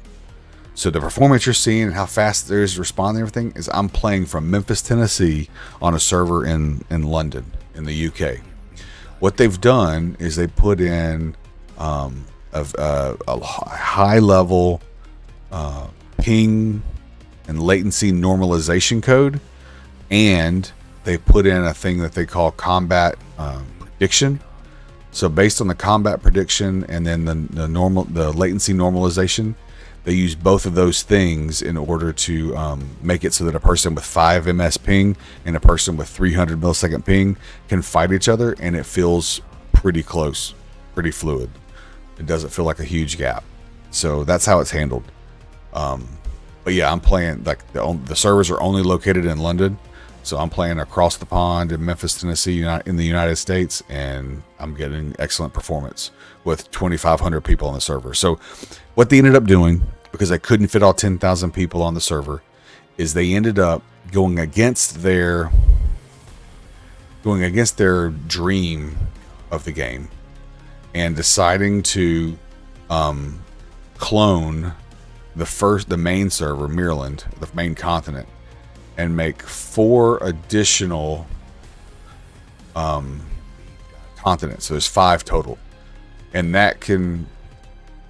So the performance you're seeing and how fast there is to respond and everything is I'm playing from Memphis, Tennessee on a server in London, in the UK. What they've done is they put in a high level ping and latency normalization code, and they put in a thing that they call combat prediction. So based on the combat prediction and then the latency normalization, they use both of those things in order to make it so that a person with 5 ms ping and a person with 300 millisecond ping can fight each other, and it feels pretty close, pretty fluid. It doesn't feel like a huge gap. So that's how it's handled. But yeah, I'm playing, like, the servers are only located in London, so I'm playing across the pond in Memphis, Tennessee, in the United States, and I'm getting excellent performance with 2,500 people on the server. So what they ended up doing, because I couldn't fit all 10,000 people on the server, is they ended up going against their dream of the game and deciding to clone the main server, Mainland, the main continent, and make 4 additional continents. So there's 5 total, and that can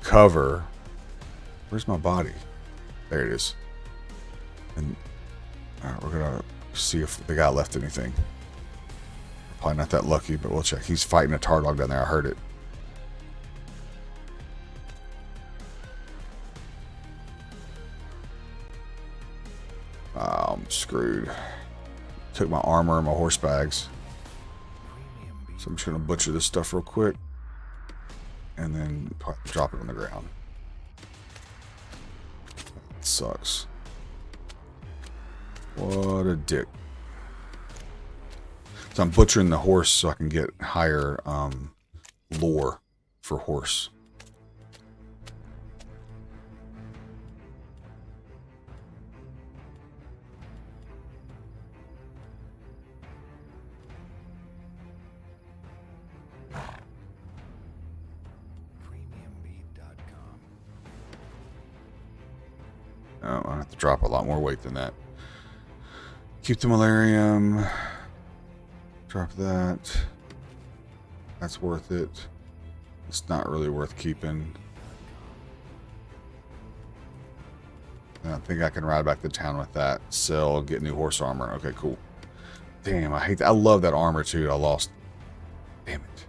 cover. Where's my body? There it is. And all right, we're gonna see if the guy left anything. Probably not that lucky, but we'll check. He's fighting a tar dog down there. I heard it. I'm screwed. Took my armor and my horse bags. So I'm just gonna butcher this stuff real quick and then drop it on the ground. That sucks. What a dick. So I'm butchering the horse so I can get higher lore for horse. Oh, I have to drop a lot more weight than that. Keep the malarium. Drop that. That's worth it. It's not really worth keeping. And I think I can ride back to town with that. Sell, get new horse armor. Okay, cool. Damn, I hate that. I love that armor too. I lost. Damn it.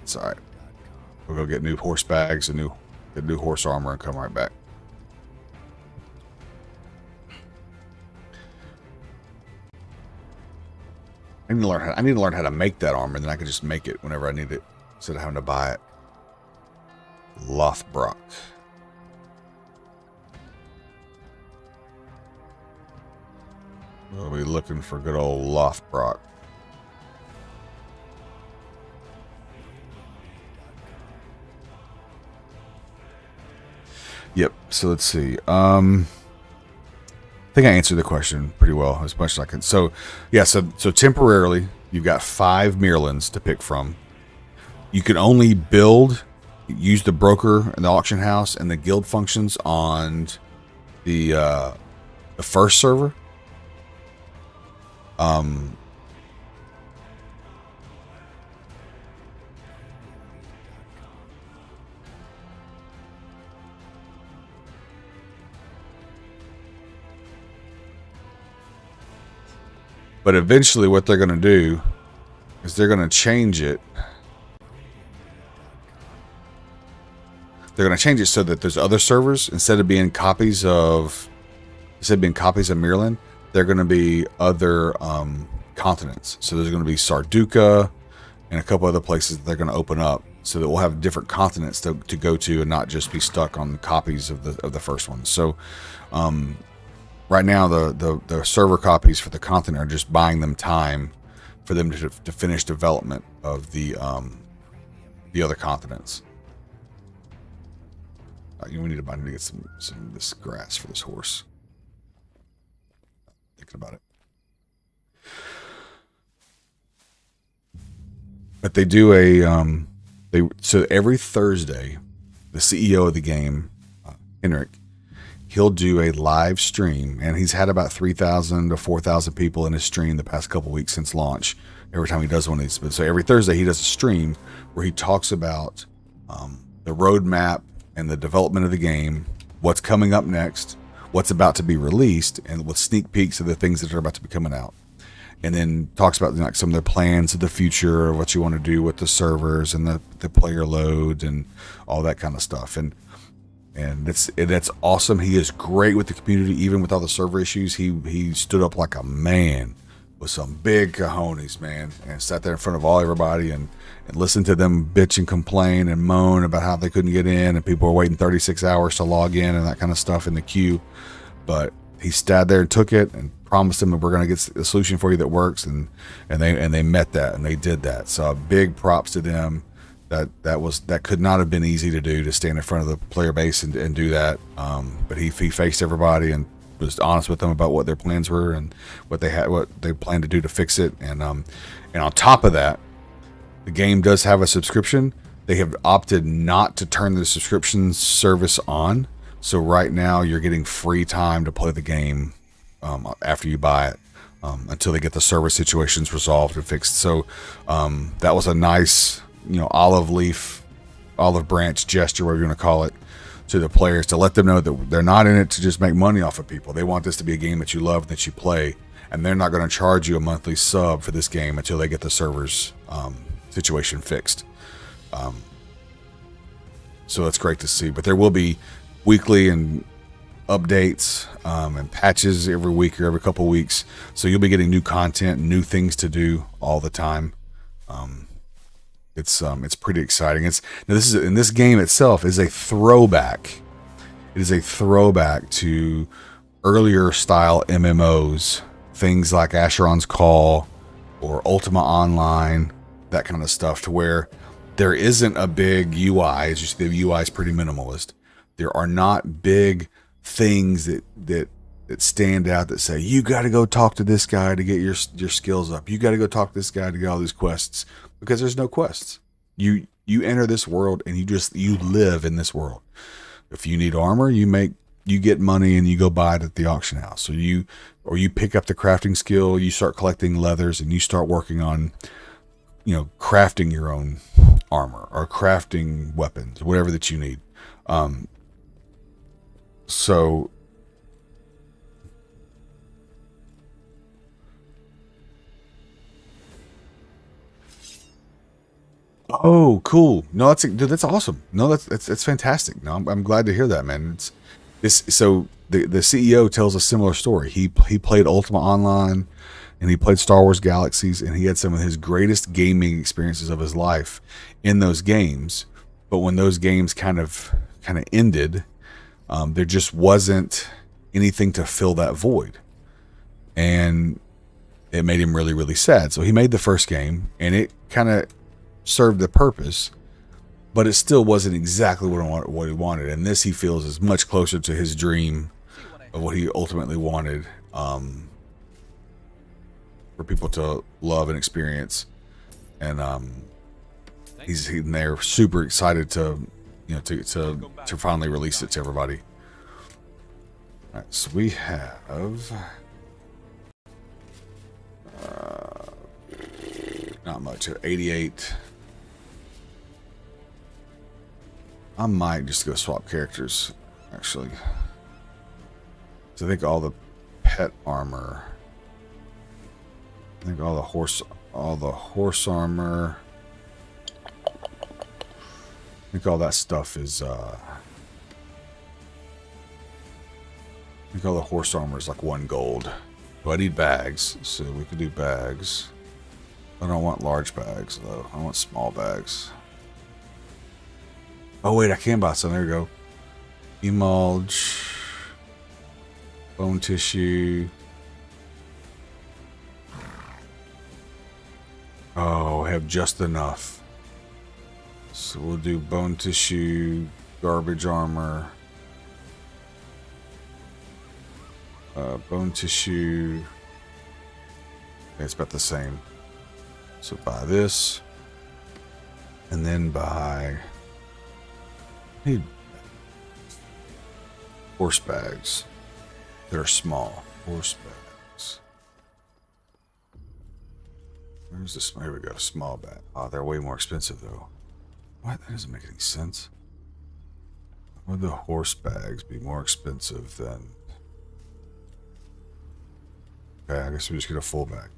It's alright. We'll go get new horse bags and get new horse armor and come right back. I need to learn how to make that armor, and then I can just make it whenever I need it instead of having to buy it. Lothbrok. We'll be looking for good old Lothbrok. Yep. So let's see. I think I answered the question pretty well, as much as I can. So, yeah. So temporarily, you've got 5 Mainlands to pick from. You can only use the broker and the auction house and the guild functions on the first server. But eventually what they're going to do is they're going to change it. They're going to change it so that there's other servers, instead of being copies of Mainland, they're going to be other continents. So there's going to be Sarduka and a couple other places that they're going to open up, so that we'll have different continents to go to and not just be stuck on copies of the first one. So right now, the server copies for the continent are just buying them time for them to finish development of the other continents. We need to get some of this grass for this horse. Thinking about it, but they do so every Thursday, the CEO of the game, Henrik, he'll do a live stream, and he's had about 3,000 to 4,000 people in his stream the past couple weeks since launch. Every time he does one of these, so every Thursday he does a stream where he talks about the roadmap and the development of the game, what's coming up next, what's about to be released, and with sneak peeks of the things that are about to be coming out. and then talks about like some of their plans of the future, of what you want to do with the servers and the player load and all that kind of stuff. And that's awesome. He is great with the community, even with all the server issues. He stood up like a man with some big cojones, man, and sat there in front of everybody and listened to them bitch and complain and moan about how they couldn't get in and people were waiting 36 hours to log in and that kind of stuff in the queue. But he stayed there and took it and promised them that we're going to get a solution for you that works, and they met that, and they did that. So big props to them. That could not have been easy to do, to stand in front of the player base and do that. But he faced everybody and was honest with them about what their plans were and what they planned to do to fix it. And on top of that, the game does have a subscription. They have opted not to turn the subscription service on. So right now you're getting free time to play the game after you buy it, until they get the server situations resolved and fixed. So that was a nice, olive branch gesture, whatever you want to call it, to the players, to let them know that they're not in it to just make money off of people. They want this to be a game that you love, that you play, and they're not going to charge you a monthly sub for this game until they get the servers situation fixed. So that's great to see. But there will be weekly and updates and patches every week or every couple weeks, so you'll be getting new content, new things to do all the time. It's pretty exciting. This game itself is a throwback. It is a throwback to earlier style MMOs, things like Asheron's Call or Ultima Online, that kind of stuff, to where there isn't a big UI. It's just the UI is pretty minimalist. There are not big things that stand out that say, you got to go talk to this guy to get your skills up. You got to go talk to this guy to get all these quests, because there's no quests. You enter this world and you live in this world. If you need armor, you get money and you go buy it at the auction house. Or you pick up the crafting skill, you start collecting leathers, and you start working on, crafting your own armor or crafting weapons, whatever that you need. So oh, cool. No, that's awesome. No, that's fantastic. No, I'm glad to hear that, man. So the CEO tells a similar story. He played Ultima Online and he played Star Wars Galaxies, and he had some of his greatest gaming experiences of his life in those games. But when those games kind of ended, there just wasn't anything to fill that void, and it made him really, really sad. So he made the first game, and it kind of served the purpose, but it still wasn't exactly what he wanted. And this, he feels, is much closer to his dream of what he ultimately wanted, for people to love and experience. And they're super excited to finally release it to everybody. All right, so we have not much. 88. I might just go swap characters, actually. So I think all the pet armor, I think all the horse armor, I think all that stuff is I think all the horse armor is like 1 gold. But I need bags, so we could do bags. I don't want large bags though. I want small bags. Oh wait, I can buy some. There we go. Emulge, bone tissue. Oh, I have just enough. So we'll do bone tissue, garbage armor, bone tissue. Okay, it's about the same. So buy this, and then buy. I need horse bags. They're small. Horse bags. Where's this? Here we go. Small bag. Oh, they're way more expensive though. What? That doesn't make any sense. Why would the horse bags be more expensive than? Okay, I guess we just get a full bag.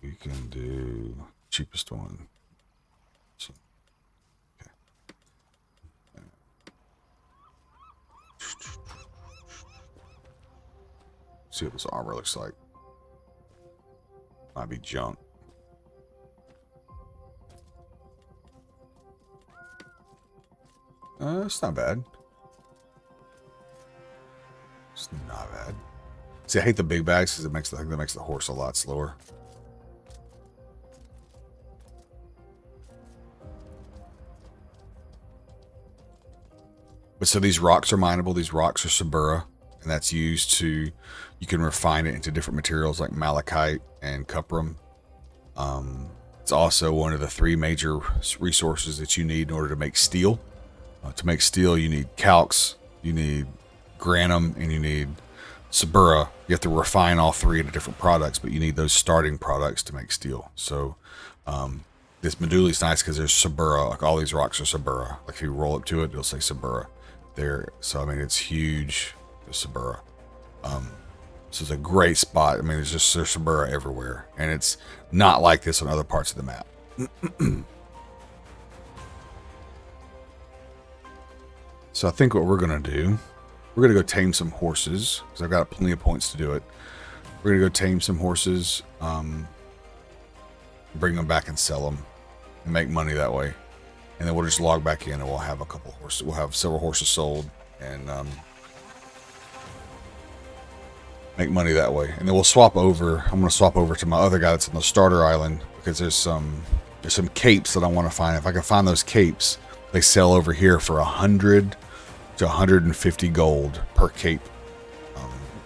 We can do cheapest one. So, okay. See what this armor looks like. Might be junk. It's not bad. It's not bad. See, I hate the big bags because I think that makes the horse a lot slower. But so these rocks are mineable. These rocks are Sabura, and that's used to, you can refine it into different materials like malachite and cuprum. It's also one of the 3 major resources that you need in order to make steel. To make steel, you need calx, you need granum, and you need Sabura. You have to refine all 3 into different products, but you need those starting products to make steel. So this Medulla is nice because there's Sabura. Like all these rocks are Sabura. Like if you roll up to it, it'll say Sabura there. So I mean, it's huge. There's Sabura. This is a great spot. I mean, there's Sabura everywhere, and it's not like this on other parts of the map. So I think what we're gonna do, we're gonna go tame some horses because I've got plenty of points to do it. We're gonna go tame some horses, bring them back and sell them, and make money that way. And then we'll just log back in, and we'll have a couple horses. We'll have several horses sold, and make money that way. And then we'll swap over. I'm gonna swap over to my other guy that's on the starter island because there's some capes that I want to find. If I can find those capes, they sell over here for 100 to 150 gold per cape.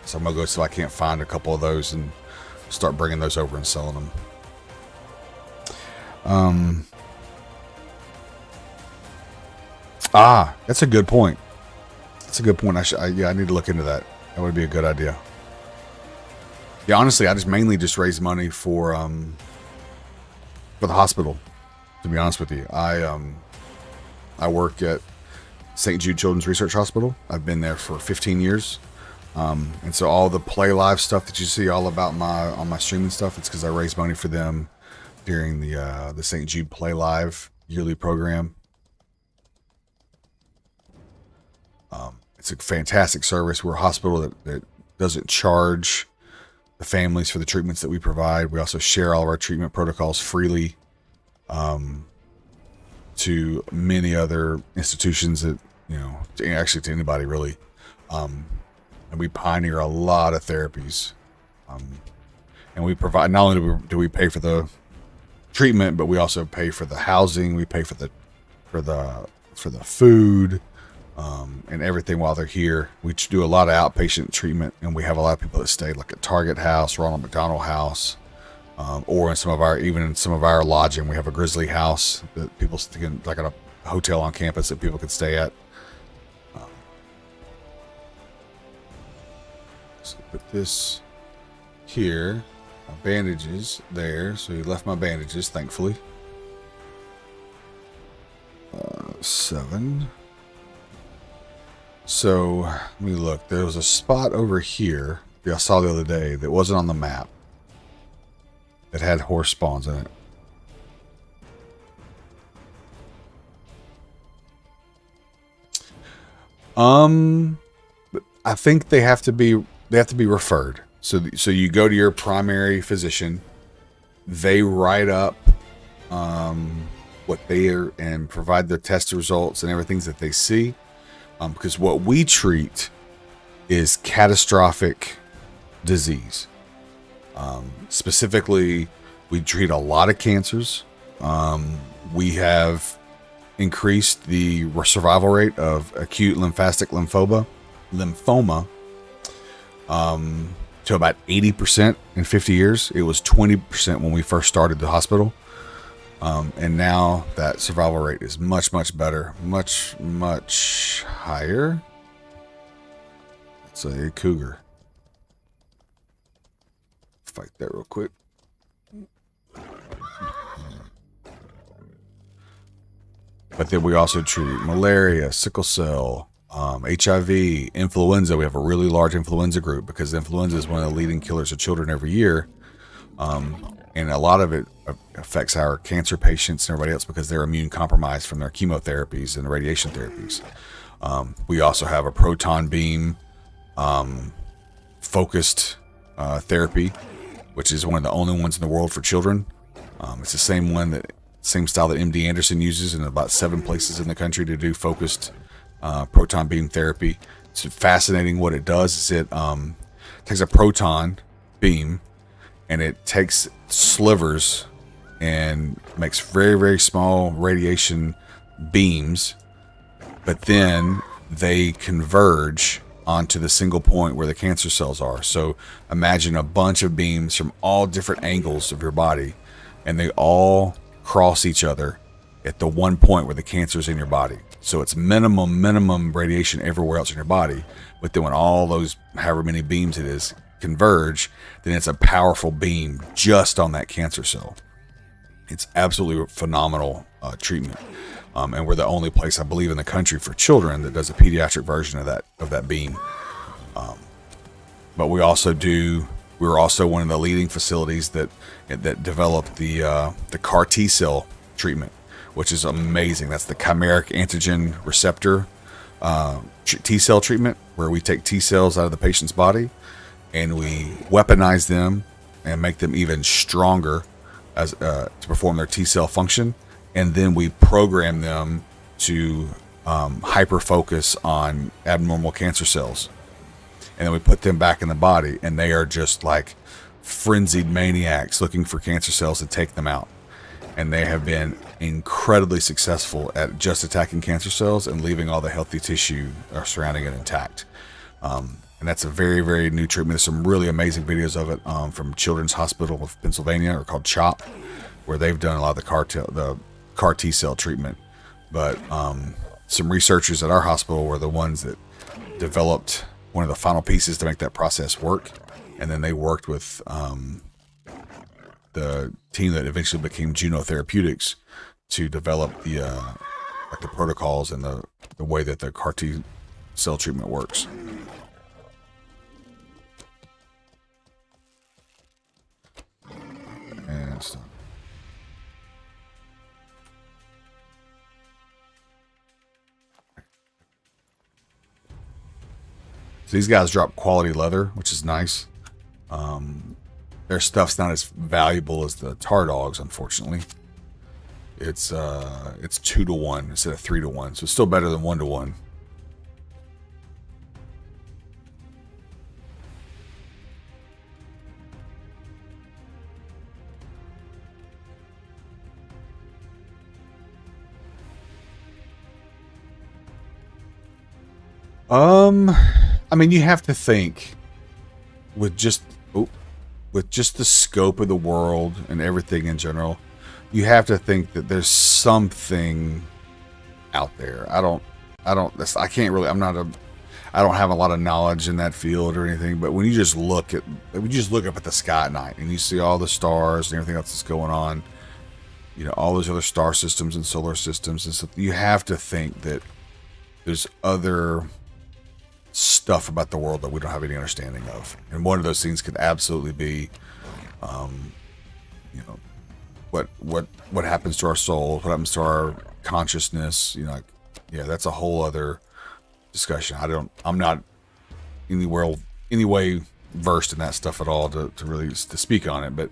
So I'm gonna go see if I can't find a couple of those and start bringing those over and selling them. That's a good point. That's a good point. I need to look into that. That would be a good idea. Yeah, honestly, I mainly raise money for the hospital. To be honest with you, I work at St. Jude Children's Research Hospital. I've been there for 15 years. And so all the Play Live stuff that you see all about on my streaming stuff, it's because I raise money for them during the St. Jude Play Live yearly program. It's a fantastic service. We're a hospital that doesn't charge the families for the treatments that we provide. We also share all of our treatment protocols freely to many other institutions that, actually to anybody really. And we pioneer a lot of therapies. And we provide, not only do we pay for the treatment, but we also pay for the housing. We pay for the food, and everything while they're here. We do a lot of outpatient treatment, and we have a lot of people that stay like at Target House, Ronald McDonald House, or in some of our lodging. We have a Grizzly House that people can, like at a hotel on campus that people can stay at. So put this here. My bandages there. So he left my bandages, thankfully. 7. So let me look. There was a spot over here that I saw the other day that wasn't on the map that had horse spawns in it. I think they have to be referred. So you go to your primary physician. They write up what they are and provide the test results and everything that they see. Because what we treat is catastrophic disease. Specifically, we treat a lot of cancers. We have increased the survival rate of acute lymphatic lymphoma to about 80% in 50 years. It was 20% when we first started the hospital. And now that survival rate is much, much better. Much, much higher. It's a cougar. Fight that real quick. But then we also treat malaria, sickle cell, HIV, influenza. We have a really large influenza group because influenza is one of the leading killers of children every year. And And a lot of it affects our cancer patients and everybody else because they're immune compromised from their chemotherapies and radiation therapies. We also have a proton beam focused therapy, which is one of the only ones in the world for children. It's the same style that MD Anderson uses in about 7 places in the country to do focused proton beam therapy. It's fascinating. What it does is it takes a proton beam and it takes slivers and makes very, very small radiation beams, but then they converge onto the single point where the cancer cells are. So imagine a bunch of beams from all different angles of your body, and they all cross each other at the one point where the cancer is in your body. So it's minimum radiation everywhere else in your body, but then when all those, however many beams it is, converge, then it's a powerful beam just on that cancer cell. It's absolutely phenomenal treatment, and we're the only place, I believe, in the country for children that does a pediatric version of that beam. But we're also one of the leading facilities that developed the CAR T cell treatment, which is amazing. That's the chimeric antigen receptor T cell treatment, where we take T cells out of the patient's body and we weaponize them and make them even stronger as to perform their T cell function, and then we program them to hyper focus on abnormal cancer cells, and then we put them back in the body, and they are just like frenzied maniacs looking for cancer cells to take them out. And they have been incredibly successful at just attacking cancer cells and leaving all the healthy tissue surrounding it intact. And that's a very, very new treatment. There's some really amazing videos of it from Children's Hospital of Pennsylvania, or called CHOP, where they've done a lot of the CAR T cell treatment. But some researchers at our hospital were the ones that developed one of the final pieces to make that process work. And then they worked with the team that eventually became Juno Therapeutics to develop the protocols and the way that the CAR T cell treatment works. And stuff. So these guys drop quality leather, which is nice. Their stuff's not as valuable as the tar dogs, unfortunately. It's 2 to 1 instead of 3 to 1, so it's still better than 1 to 1. I mean, you have to think with just the scope of the world and everything in general, you have to think that there's something out there. I don't have a lot of knowledge in that field or anything, but when you just look up at the sky at night and you see all the stars and everything else that's going on, all those other star systems and solar systems and stuff, you have to think that there's other stuff about the world that we don't have any understanding of, and one of those things could absolutely be what happens to our soul, what happens to our consciousness. That's a whole other discussion. I'm not any way versed in that stuff at all to really speak on it, but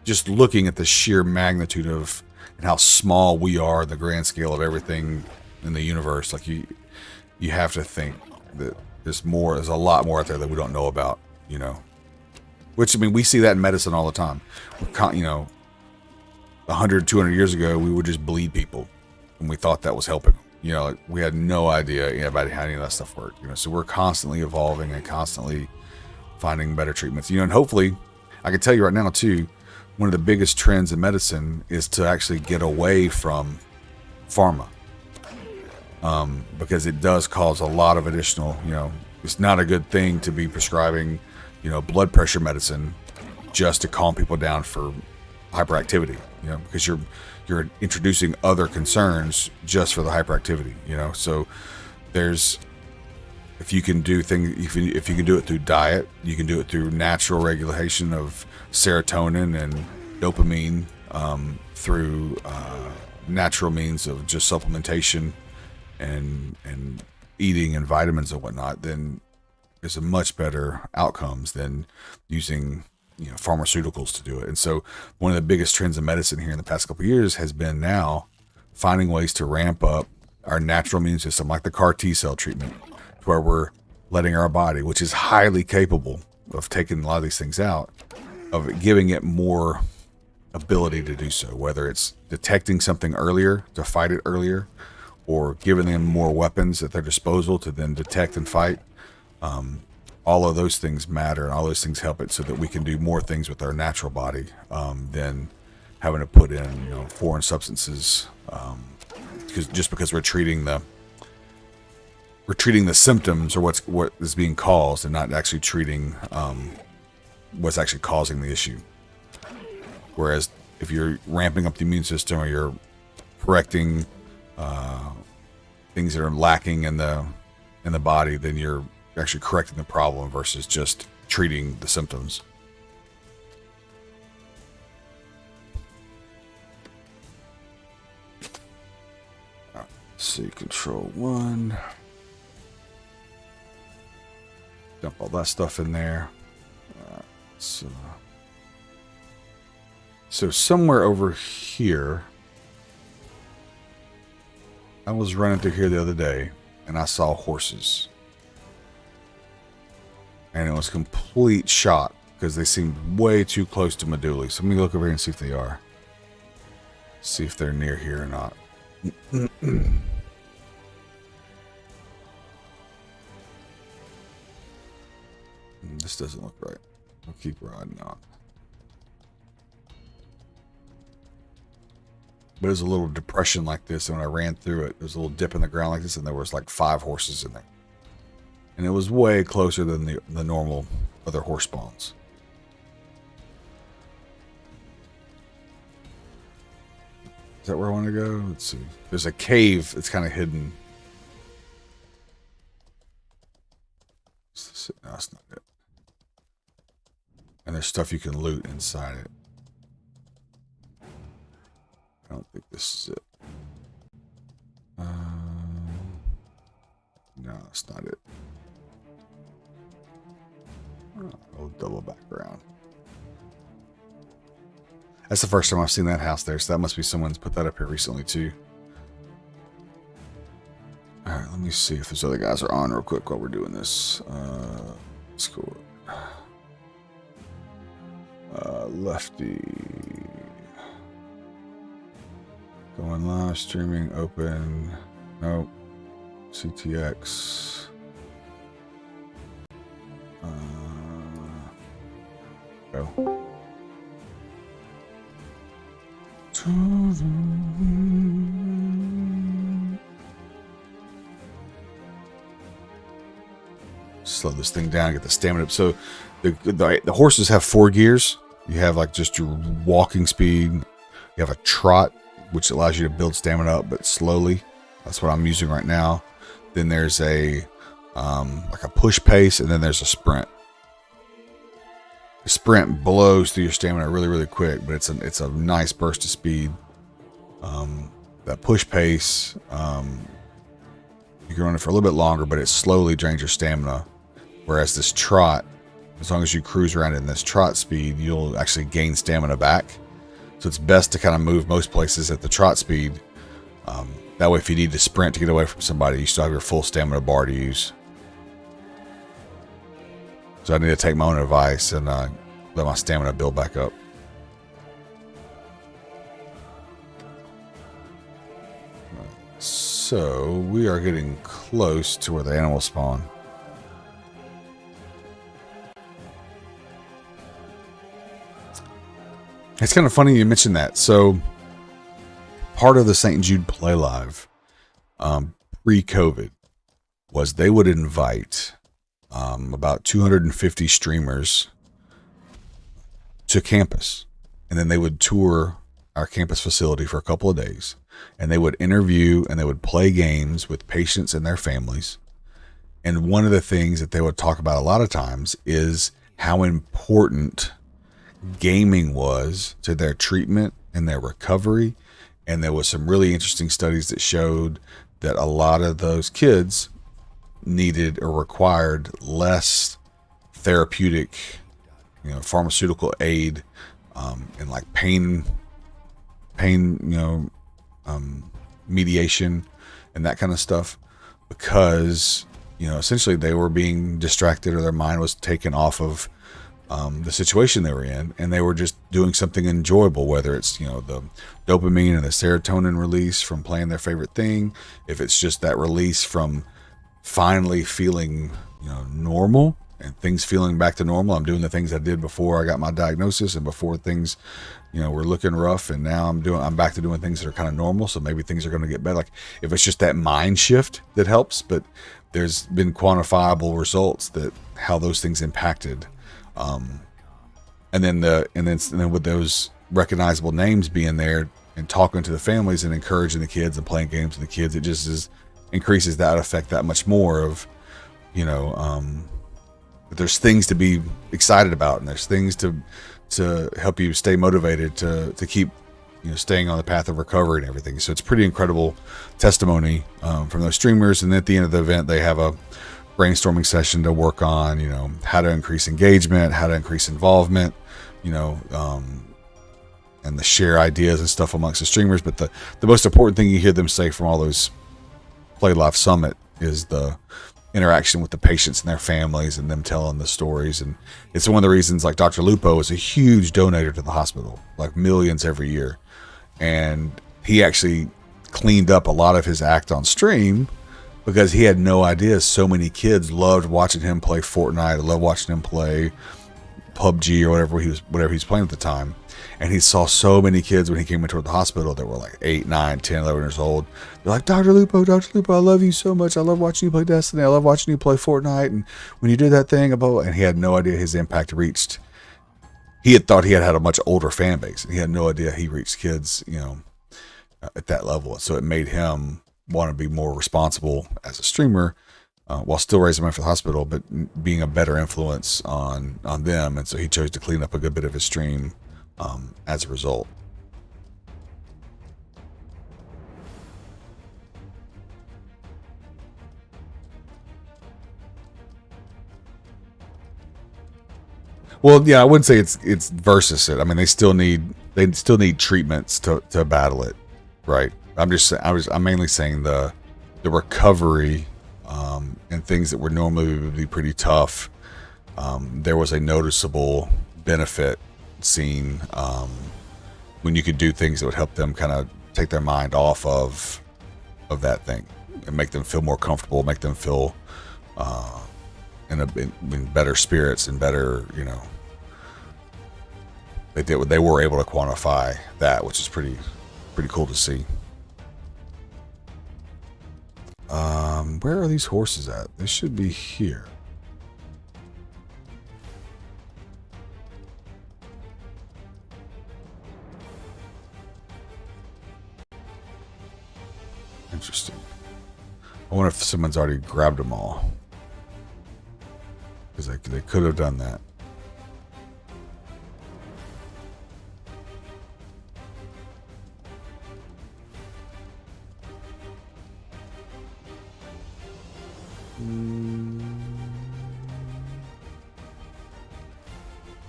just looking at the sheer magnitude of and how small we are in the grand scale of everything in the universe, like you have to think that there's a lot more out there that we don't know about, which, I mean, we see that in medicine all the time. 100, 200 years ago, we would just bleed people and we thought that was helping. We had no idea about how any of that stuff worked. So we're constantly evolving and constantly finding better treatments. And hopefully, I can tell you right now too, one of the biggest trends in medicine is to actually get away from pharma. Because it does cause a lot of additional, it's not a good thing to be prescribing, blood pressure medicine just to calm people down for hyperactivity, because you're introducing other concerns just for the hyperactivity, so if you can do things, if you can do it through diet, you can do it through natural regulation of serotonin dopamine through natural means of just supplementation and eating and vitamins and whatnot, then there's a much better outcomes than using pharmaceuticals to do it. And so one of the biggest trends in medicine here in the past couple of years has been now finding ways to ramp up our natural immune system, like the CAR T cell treatment, to where we're letting our body, which is highly capable of taking a lot of these things out, of giving it more ability to do so, whether it's detecting something earlier to fight it earlier, or giving them more weapons at their disposal to then detect and fight. All of those things matter, and all those things help it so that we can do more things with our natural body than having to put in foreign substances, because we're treating the symptoms, or what is being caused, and not actually treating what's actually causing the issue. Whereas if you're ramping up the immune system, or you're correcting things that are lacking in the body, then you're actually correcting the problem versus just treating the symptoms. Let's see, control 1. Dump all that stuff in there. So somewhere over here, I was running through here the other day and I saw horses. And it was complete shock because they seemed way too close to Medulla. So let me look over here and see if they are. See if they're near here or not. This doesn't look right. We'll keep riding on. But there's a little depression like this, and when I ran through it, there's a little dip in the ground like this, and there was like 5 horses in there. And it was way closer than the normal other horse spawns. Is that where I want to go? Let's see. There's a cave that's kind of hidden. No, that's not it. And there's stuff you can loot inside it. I don't think this is it. No, that's not it. I'll double back around. That's the first time I've seen that house there, so that must be someone's put that up here recently too. Alright, let me see if those other guys are on real quick while we're doing this. Let's go. Lefty. Going live, streaming, open. Nope. CTX. Go. Slow this thing down, get the stamina up. So the horses have 4 gears. You have like just your walking speed. You have a trot, which allows you to build stamina up, but slowly. That's what I'm using right now. Then there's a like a push pace, and then there's a sprint. The sprint blows through your stamina really, really quick, but it's a nice burst of speed. That push pace, you can run it for a little bit longer, but it slowly drains your stamina. Whereas this trot, as long as you cruise around in this trot speed, you'll actually gain stamina back. So it's best to kind of move most places at the trot speed. That way, if you need to sprint to get away from somebody, you still have your full stamina bar to use. So I need to take my own advice and let my stamina build back up. So we are getting close to where the animals spawn. It's kind of funny you mentioned that. So part of the St. Jude Play Live pre-COVID was they would invite about 250 streamers to campus, and then they would tour our campus facility for a couple of days, and they would interview and they would play games with patients and their families. And one of the things that they would talk about a lot of times is how important gaming was to their treatment and their recovery. And there was some really interesting studies that showed that a lot of those kids needed or required less therapeutic, pharmaceutical aid, and like pain, mediation and that kind of stuff, because essentially they were being distracted, or their mind was taken off of the situation they were in, and they were just doing something enjoyable, whether it's the dopamine and the serotonin release from playing their favorite thing, if it's just that release from finally feeling normal and things feeling back to normal. I'm doing the things I did before I got my diagnosis, and before things were looking rough, and now I'm back to doing things that are kind of normal, so maybe things are going to get better. Like if it's just that mind shift that helps. But there's been quantifiable results that how those things impacted, and then with those recognizable names being there and talking to the families and encouraging the kids and playing games with the kids, it just increases that effect that much more of there's things to be excited about, and there's things to help you stay motivated to keep staying on the path of recovery and everything. So it's pretty incredible testimony from those streamers. And at the end of the event, they have a brainstorming session to work on how to increase engagement, how to increase involvement, and the share ideas and stuff amongst the streamers. But the most important thing you hear them say from all those Play Life Summit is the interaction with the patients and their families, and them telling the stories. And it's one of the reasons, like, Dr. Lupo is a huge donator to the hospital, like millions every year, and he actually cleaned up a lot of his act on stream because he had no idea so many kids loved watching him play Fortnite, loved watching him play PUBG or whatever he was playing at the time. And he saw so many kids when he came into the hospital that were like 8, 9, 10, 11 years old. They're like, Dr. Lupo, I love you so much. I love watching you play Destiny. I love watching you play Fortnite. And when you did that thing and he had no idea his impact reached. He had thought he had a much older fan base, and he had no idea he reached kids, at that level. So it made him want to be more responsible as a streamer, while still raising money for the hospital, but being a better influence on them. And so he chose to clean up a good bit of his stream as a result. Well, yeah, I wouldn't say it's versus it. I mean, they still need treatments to battle it, right? I'm mainly saying the recovery and things that would normally be pretty tough. There was a noticeable benefit seen when you could do things that would help them kind of take their mind off of that thing and make them feel more comfortable, make them feel in better spirits and better, they were able to quantify that, which is pretty cool to see. Where are these horses at? They should be here. Interesting. I wonder if someone's already grabbed them all, because they could have done that.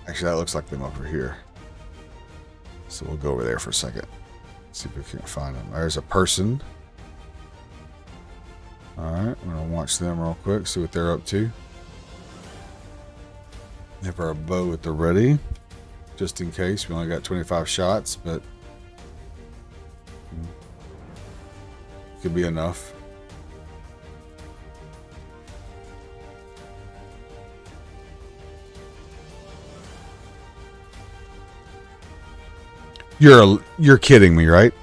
Actually, that looks like them over here. So we'll go over there for a second. See if we can find them. There's a person. Alright, we're going to watch them real quick, see what they're up to. Have our bow at the ready, just in case. We only got 25 shots, but could be enough. You're kidding me, right?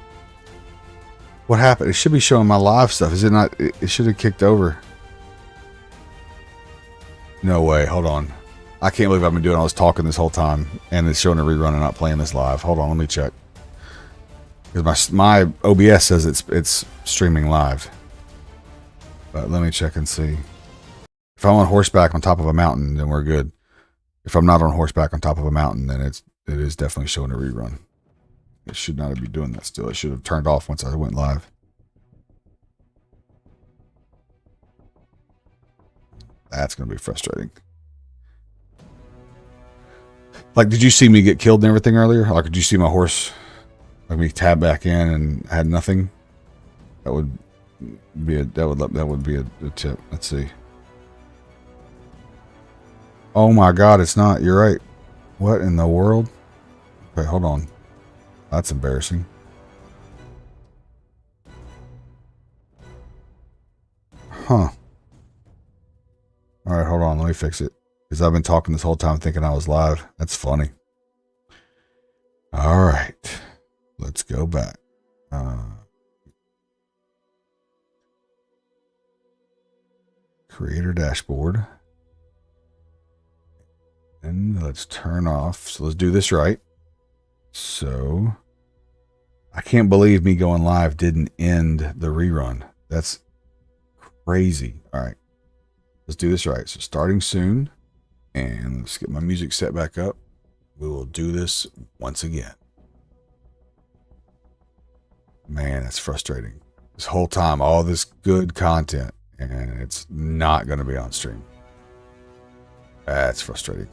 What happened? It should be showing my live stuff. Is it not? It should have kicked over. No way. Hold on. I can't believe I've been doing all this talking this whole time, and it's showing a rerun and not playing this live. Hold on. Let me check. Because my OBS says it's streaming live. But let me check and see. If I'm on horseback on top of a mountain, then we're good. If I'm not on horseback on top of a mountain, then it is definitely showing a rerun. It should not be doing that still. It should have turned off once I went live. That's going to be frustrating. Like, did you see me get killed and everything earlier? Like, did you see my horse? Like me tab back in and had nothing? That would be a tip. Let's see. Oh my God, it's not. You're right. What in the world? Okay, hold on. That's embarrassing. Huh. All right, hold on. Let me fix it. Because I've been talking this whole time thinking I was live. That's funny. All right. Let's go back. Creator dashboard. And let's turn off. So let's do this right. So I can't believe me going live didn't end the rerun. That's crazy. All right. Let's do this right. So starting soon. And let's get my music set back up. We will do this once again. Man, that's frustrating. This whole time, all this good content, and it's not going to be on stream. That's frustrating.